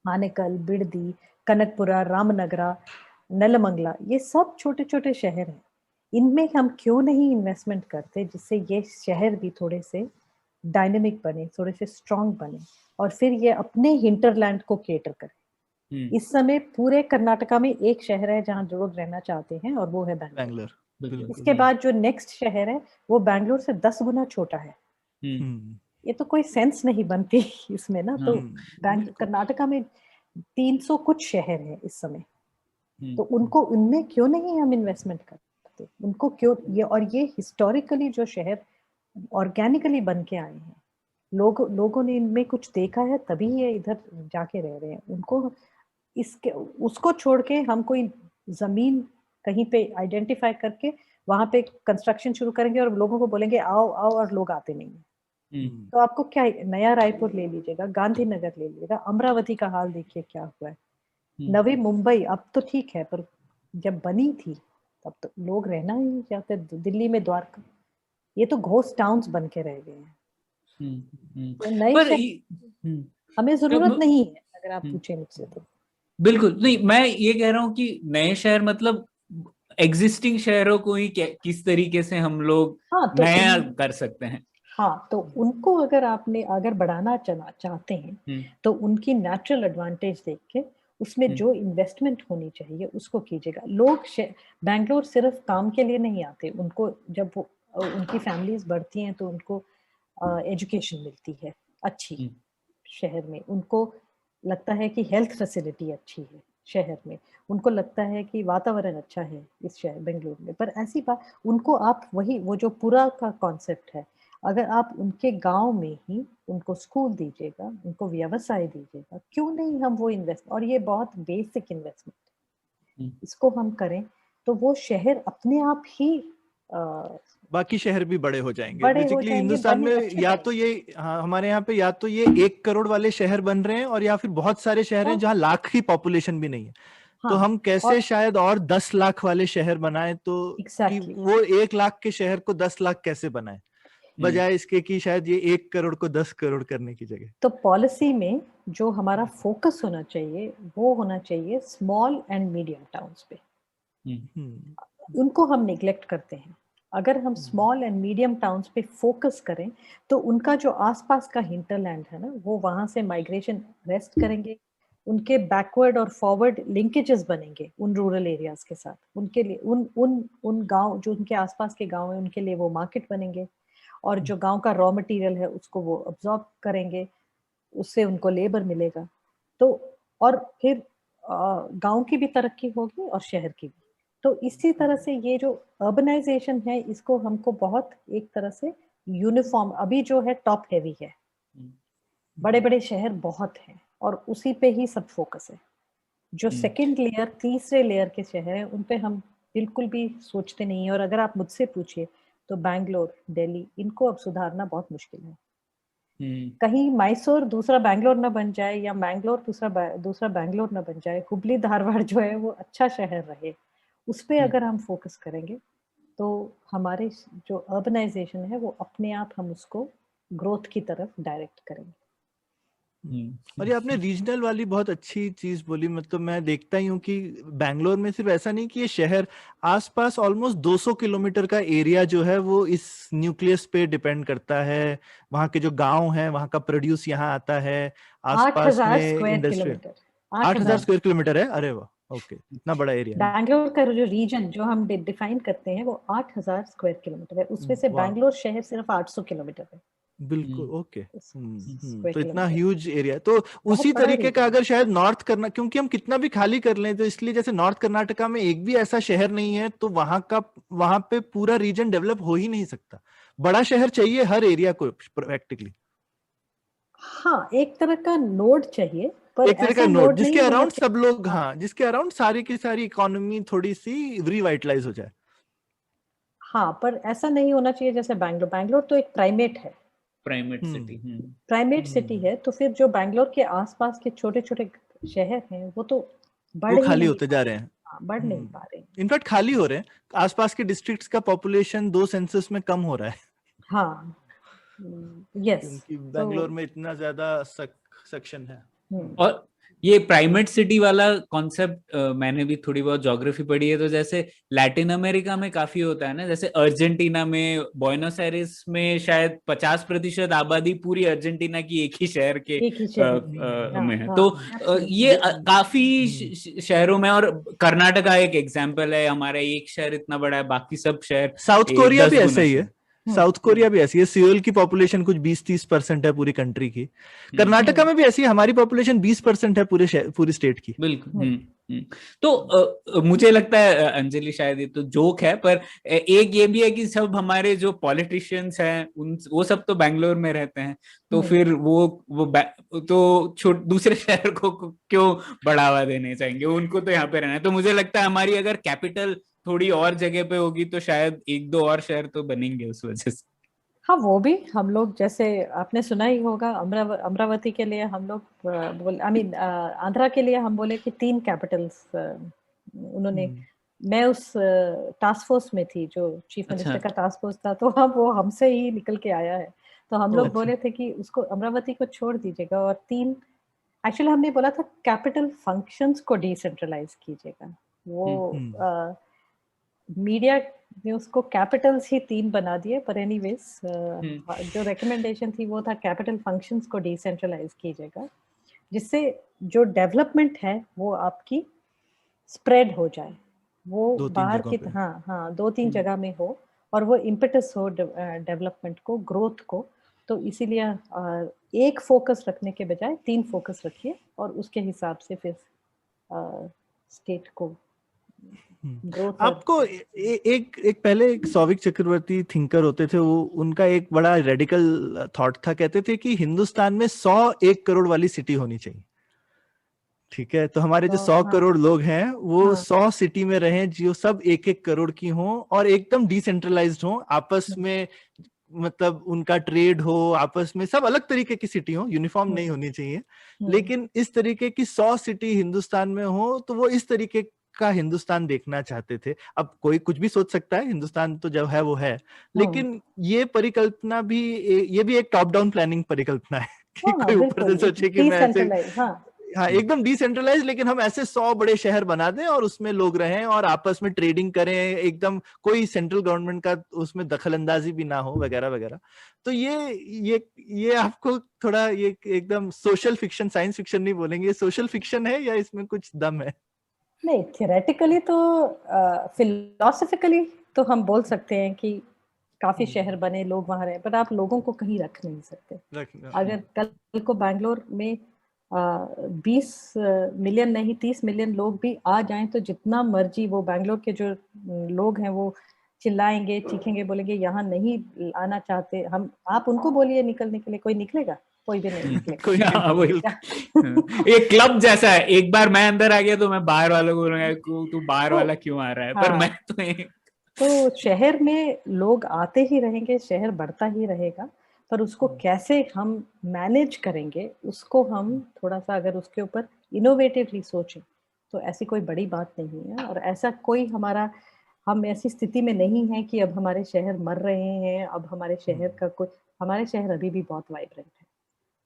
आनेकल, बिड़दी, कनकपुरा, रामनगरा, नेलमंगला, ये सब छोटे छोटे शहर हैं। इनमें हम क्यों नहीं इन्वेस्टमेंट करते जिससे ये शहर भी थोड़े से डायनेमिक बने, थोड़े से स्ट्रांग बने, और फिर ये अपने हिंटरलैंड को केटर करे। इस समय पूरे कर्नाटका में एक शहर है जहां लोग रहना चाहते हैं और वो है बैंगलोर। इसके बाद जो नेक्स्ट शहर है वो बैंगलोर से 10 गुना छोटा है। ये तो कोई सेंस नहीं बनती इसमें ना। तो कर्नाटका में 300 कुछ शहर है इस समय, तो उनको, उनमें क्यों नहीं हम इन्वेस्टमेंट करते? उनको क्यों? ये हिस्टोरिकली जो शहर ऑर्गेनिकली बन के आए हैं, लोगों ने इनमें कुछ देखा है तभी ये इधर जाके रह रहे हैं। उनको इसके उसको छोड़ के हम कोई जमीन कहीं पे आइडेंटिफाई करके वहां पे कंस्ट्रक्शन शुरू करेंगे और लोगों को बोलेंगे आओ आओ, और लोग आते नहीं है। तो आपको क्या, नया रायपुर ले लीजिएगा, गांधीनगर ले लीजिएगा, अमरावती का हाल देखिए क्या हुआ है, नवी मुंबई अब तो ठीक है, पर जब बनी थी तब तो लोग रहना ही नहीं चाहते। दिल्ली में द्वारका, ये तो घोस्ट टाउन्स बन के रह गए हैं। तो नए हमें जरूरत नहीं है अगर आप पूछे मुझसे तो। बिल्कुल नहीं, मैं ये कह रहा हूँ कि नए शहर मतलब एग्जिस्टिंग शहरों को ही किस तरीके से हम लोग नया कर सकते हैं। हाँ, तो उनको अगर बढ़ाना चाहते हैं तो उनकी नेचुरल एडवांटेज देख के उसमें जो इन्वेस्टमेंट होनी चाहिए उसको कीजिएगा। लोग बैंगलोर सिर्फ काम के लिए नहीं आते, उनको जब उनकी फैमिलीज बढ़ती हैं तो उनको एजुकेशन मिलती है अच्छी शहर में, उनको लगता है कि हेल्थ फैसिलिटी अच्छी है शहर में, उनको लगता है कि वातावरण अच्छा है इस शहर बेंगलुरु में। पर ऐसी बात, उनको आप वही वो जो पूरा का कॉन्सेप्ट है, अगर आप उनके गांव में ही उनको स्कूल दीजिएगा, उनको व्यवसाय दीजिएगा, क्यों नहीं हम वो इन्वेस्ट, और ये बहुत बेसिक इन्वेस्टमेंट, इसको हम करें तो वो शहर अपने आप ही बाकी शहर भी बड़े हो जाएंगे। बेसिकली हिंदुस्तान में या तो ये, हाँ, हमारे यहाँ पे या तो ये 1 करोड़ वाले शहर बन रहे हैं, और या फिर बहुत सारे शहर हैं जहाँ लाख की पॉपुलेशन भी नहीं है। तो हम कैसे शायद और 10 लाख वाले शहर बनाए, तो कि वो 1 लाख के शहर को 10 लाख कैसे बनाए, बजाय इसके कि शायद ये 1 करोड़ को 10 करोड़ करने की जगह। तो पॉलिसी में जो हमारा फोकस होना चाहिए वो होना चाहिए स्मॉल एंड मीडियम टाउन्स पे। उनको हम निग्लेक्ट करते हैं। अगर हम स्मॉल एंड मीडियम टाउन्स पे फोकस करें तो उनका जो आसपास का हिंटरलैंड है ना, वो वहां से माइग्रेशन रेस्ट करेंगे, उनके बैकवर्ड और फॉरवर्ड लिंकेजेस बनेंगे उन रूरल एरियाज के साथ, उनके लिए उन गांव जो उनके आसपास के गांव हैं उनके लिए वो मार्केट बनेंगे, और जो गांव का रॉ मटेरियल है उसको वो अब्सॉर्ब करेंगे, उससे उनको लेबर मिलेगा। तो और फिर गांव की भी तरक्की होगी और शहर की भी। तो इसी तरह से ये जो अर्बनाइजेशन है इसको हमको बहुत एक तरह से यूनिफॉर्म अभी जो है टॉप हेवी है, बड़े बड़े शहर बहुत हैं और उसी पे ही सब फोकस है। जो सेकंड लेयर, तीसरे लेयर के शहर हैं उन पे हम बिल्कुल भी सोचते नहीं है। और अगर आप मुझसे पूछिए तो बैंगलोर, दिल्ली, इनको अब सुधारना बहुत मुश्किल है। कहीं मैसूर दूसरा बैंगलोर ना बन जाए या मैंगलोर दूसरा बैंगलोर ना बन जाए, हुबली धारवाड़ जो है वो अच्छा शहर रहे, उस पे अगर हम फोकस करेंगे तो हमारे जो अर्बनाइजेशन है वो अपने आप हम उसको ग्रोथ की तरफ डायरेक्ट करेंगे। और ये आपने रीजनल वाली बहुत अच्छी चीज बोली। मतलब मैं देखता ही हूँ कि बैंगलोर में सिर्फ ऐसा नहीं कि ये शहर, आसपास ऑलमोस्ट 200 किलोमीटर का एरिया जो है वो इस न्यूक्लियस पे डिपेंड करता है। वहाँ के जो गांव हैं वहाँ का प्रोड्यूस यहाँ आता है, आसपास 8,000 में square industrial. Kilometre, 8,000 square kilometre है? अरे वाह, ओके, इतना बड़ा एरिया है। बैंगलोर का जो रीजन जो हम डिफाइन करते हैं वो 8,000 स्क्वायर किलोमीटर है, उसमें से वाह, बैंगलोर शहर सिर्फ 800 किलोमीटर है। बिल्कुल, ओके। स्क्वायर तो इतना किलोमीटर ह्यूज एरिया, तो बहुत उसी बड़ा तरीके का रीजन। अगर शायद नॉर्थ करना, क्योंकि हम कितना भी खाली कर लें तो इसलिए जैसे नॉर्थ कर्नाटका में एक भी ऐसा शहर नहीं है तो वहां पे पूरा रीजन डेवलप हो ही नहीं सकता। बड़ा शहर चाहिए हर एरिया को प्रैक्टिकली। हाँ, एक तरह का नोड चाहिए, पर एक तरह का ऐसा नोड नोड जिसके नहीं होना अराउंड सब चाहिए। लोग, हाँ, हाँ, जिसके अराउंड सारी की सारी इकोनॉमी थोड़ी सी रिवाइटलाइज हो जाए। हाँ, पर ऐसा नहीं होना चाहिए जैसे बैंगलोर। बैंगलोर तो एक प्राइमेट है, प्राइमेट सिटी। प्राइमेट सिटी है, तो फिर जो बैंगलोर के आसपास के छोटे छोटे शहर हैं वो तो वो बढ़ ही खाली नहीं होते पा जा रहे रहे हैं। हैं। हाँ, बढ़ नहीं पा रहे हैं। इनफैक्ट खाली हो रहे हैं। आसपास के डिस्ट्रिक्ट्स का पॉपुलेशन 2 सेंसस में कम हो रहा है। हाँ, यस। क्योंकि तो बैंगलोर में इतना ज्यादा सेक्शन है। और ये प्राइमेट सिटी वाला कॉन्सेप्ट मैंने भी थोड़ी बहुत ज्योग्राफी पढ़ी है, तो जैसे लैटिन अमेरिका में काफी होता है ना, जैसे अर्जेंटीना में बुएनोस आयरेस में शायद 50% आबादी पूरी अर्जेंटीना की एक ही शहर के एक ही शहर में। में हाँ, है। हाँ, तो absolutely। ये काफी शहरों में, और कर्नाटका एक एग्जाम्पल है, हमारा एक शहर इतना बड़ा है, बाकी सब शहर साउथ कोरिया भी 10 ऐसा गुना ही से। है। साउथ कोरिया भी ऐसी है। सियोल की पॉपुलेशन कुछ 20-30% है पूरी कंट्री की। कर्नाटका में भी ऐसी है, हमारी पॉपुलेशन 20% है पूरी स्टेट की। बिल्कुल। तो मुझे लगता है अंजलि, शायद ये तो जोक है, पर एक ये भी है कि सब हमारे जो पॉलिटिशियंस हैं उन वो सब तो बैंगलोर में रहते हैं, तो फिर तो दूसरे शहर को क्यों बढ़ावा देने चाहेंगे, उनको तो यहाँ पे रहना है। तो मुझे लगता है हमारी अगर कैपिटल थोड़ी और जगह पे होगी तो शायद एक दो और शहर तो बनेंगे उस वजह से। हाँ, वो भी हम लोग, जैसे आपने सुना ही होगा, अमरावती के लिए हम लोग आंध्रा के लिए हम बोले कि 3 कैपिटल्स उन्होंने। मैं उस टास्क फोर्स में थी, जो चीफ मिनिस्टर का टास्क फोर्स था, तो वो हमसे ही निकल के आया है। तो हम लोग बोले थे कि उसको, अमरावती को छोड़ दीजिएगा और 3, एक्चुअली हमने बोला था कैपिटल फंक्शंस को डिसेंट्रलाइज कीजिएगा। वो मीडिया ने उसको कैपिटल्स ही 3 बना दिए, पर एनीवेज जो रिकमेंडेशन थी वो था कैपिटल फंक्शंस को डिसेंट्रलाइज कीजिएगा, जिससे जो डेवलपमेंट है वो आपकी स्प्रेड हो जाए, वो 2-3 बाहर जगहों की, पे। हाँ 2-3 जगह में हो, और वो इम्पेटस हो डेवलपमेंट को, ग्रोथ को। तो इसीलिए एक फोकस रखने के बजाय 3 फोकस रखिए, और उसके हिसाब से फिर स्टेट को ग्रोथ। आपको एक पहले एक सौविक चक्रवर्ती थिंकर होते थे, वो उनका एक बड़ा रेडिकल थॉट था। कहते थे कि हिंदुस्तान में 101 करोड़ वाली सिटी होनी चाहिए। ठीक है, तो हमारे जो 100 करोड़ लोग हैं वो 100 सिटी में रहें जो सब 1-1 करोड़ की हों और एकदम डिसेंट्रलाइज्ड हों, आपस में मतलब उनका ट्रेड हो, आपस में सब अलग तरीके की सिटी हो, यूनिफॉर्म नहीं होनी चाहिए। लेकिन इस तरीके की 100 सिटी हिंदुस्तान में हो, तो वो इस तरीके का हिंदुस्तान देखना चाहते थे। अब कोई कुछ भी सोच सकता है, हिंदुस्तान तो जब है वो है, लेकिन ये परिकल्पना भी, ये भी एक टॉप डाउन प्लानिंग परिकल्पना है कि कोई ऊपर से सोचे कि मैं ऐसे, हाँ, एकदम डिसेंट्रलाइज, लेकिन हम ऐसे 100 बड़े शहर बना दें और उसमें लोग रहें और आपस में ट्रेडिंग करें, एकदम कोई सेंट्रल गवर्नमेंट का उसमें दखल अंदाजी भी ना हो, वगैरह वगैरह। तो ये आपको थोड़ा, ये एकदम सोशल फिक्शन, साइंस फिक्शन नहीं बोलेंगे, सोशल फिक्शन है या इसमें कुछ दम है? नहीं, थियोरेटिकली तो, फिलोसफिकली तो हम बोल सकते हैं कि काफी शहर बने, लोग वहां रहे, पर आप लोगों को कहीं रख नहीं सकते। अगर कल को बैंगलोर में 20 मिलियन नहीं 30 मिलियन लोग भी आ जाएं, तो जितना मर्जी वो बैंगलोर के जो लोग हैं वो चिल्लाएंगे, चीखेंगे, बोलेंगे यहाँ नहीं आना चाहते हम, आप उनको बोलिए निकलने के लिए, कोई निकलेगा? कोई भी नहीं कोई निकलेगा। वही एक क्लब जैसा है, एक बार मैं अंदर आ गया तो मैं बाहर वालों को बोलूंगा तू बाहर तो वाला क्यों आ रहा है, पर हाँ, मैं तो तो शहर में लोग आते ही रहेंगे, शहर बढ़ता ही रहेगा, पर उसको कैसे हम मैनेज करेंगे, उसको हम थोड़ा-सा अगर उसके ऊपर इनोवेटिवली सोचें, तो ऐसी कोई बड़ी बात नहीं है। और ऐसा कोई हम ऐसी स्थिति में नहीं हैं कि अब हमारे शहर मर रहे हैं, अब हमारे शहर अभी भी बहुत वाइब्रेंट है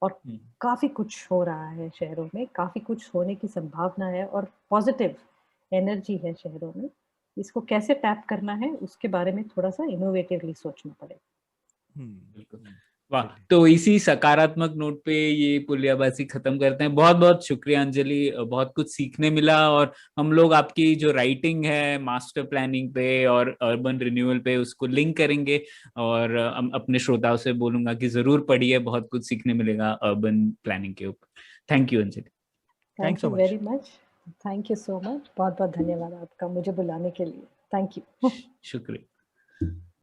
और काफ़ी कुछ हो रहा है शहरों में, काफ़ी कुछ होने की संभावना है और पॉजिटिव एनर्जी है शहरों में। इसको कैसे टैप करना है, उसके बारे में थोड़ा-सा इनोवेटिवली सोचना पड़ेगा। बिल्कुल। वाह, तो इसी सकारात्मक नोट पे ये पुलियाबाजी खत्म करते हैं। बहुत बहुत शुक्रिया अंजलि, बहुत कुछ सीखने मिला, और हम लोग आपकी जो राइटिंग है मास्टर प्लानिंग पे और अर्बन रिन्यूअल पे उसको लिंक करेंगे, और अपने श्रोताओं से बोलूंगा कि जरूर पढ़िए, बहुत कुछ सीखने मिलेगा अर्बन प्लानिंग के ऊपर। Thank you Anjali. Thank you very much, thank you so much, बहुत बहुत धन्यवाद आपका मुझे बुलाने के लिए। Thank you. शुक्रिया।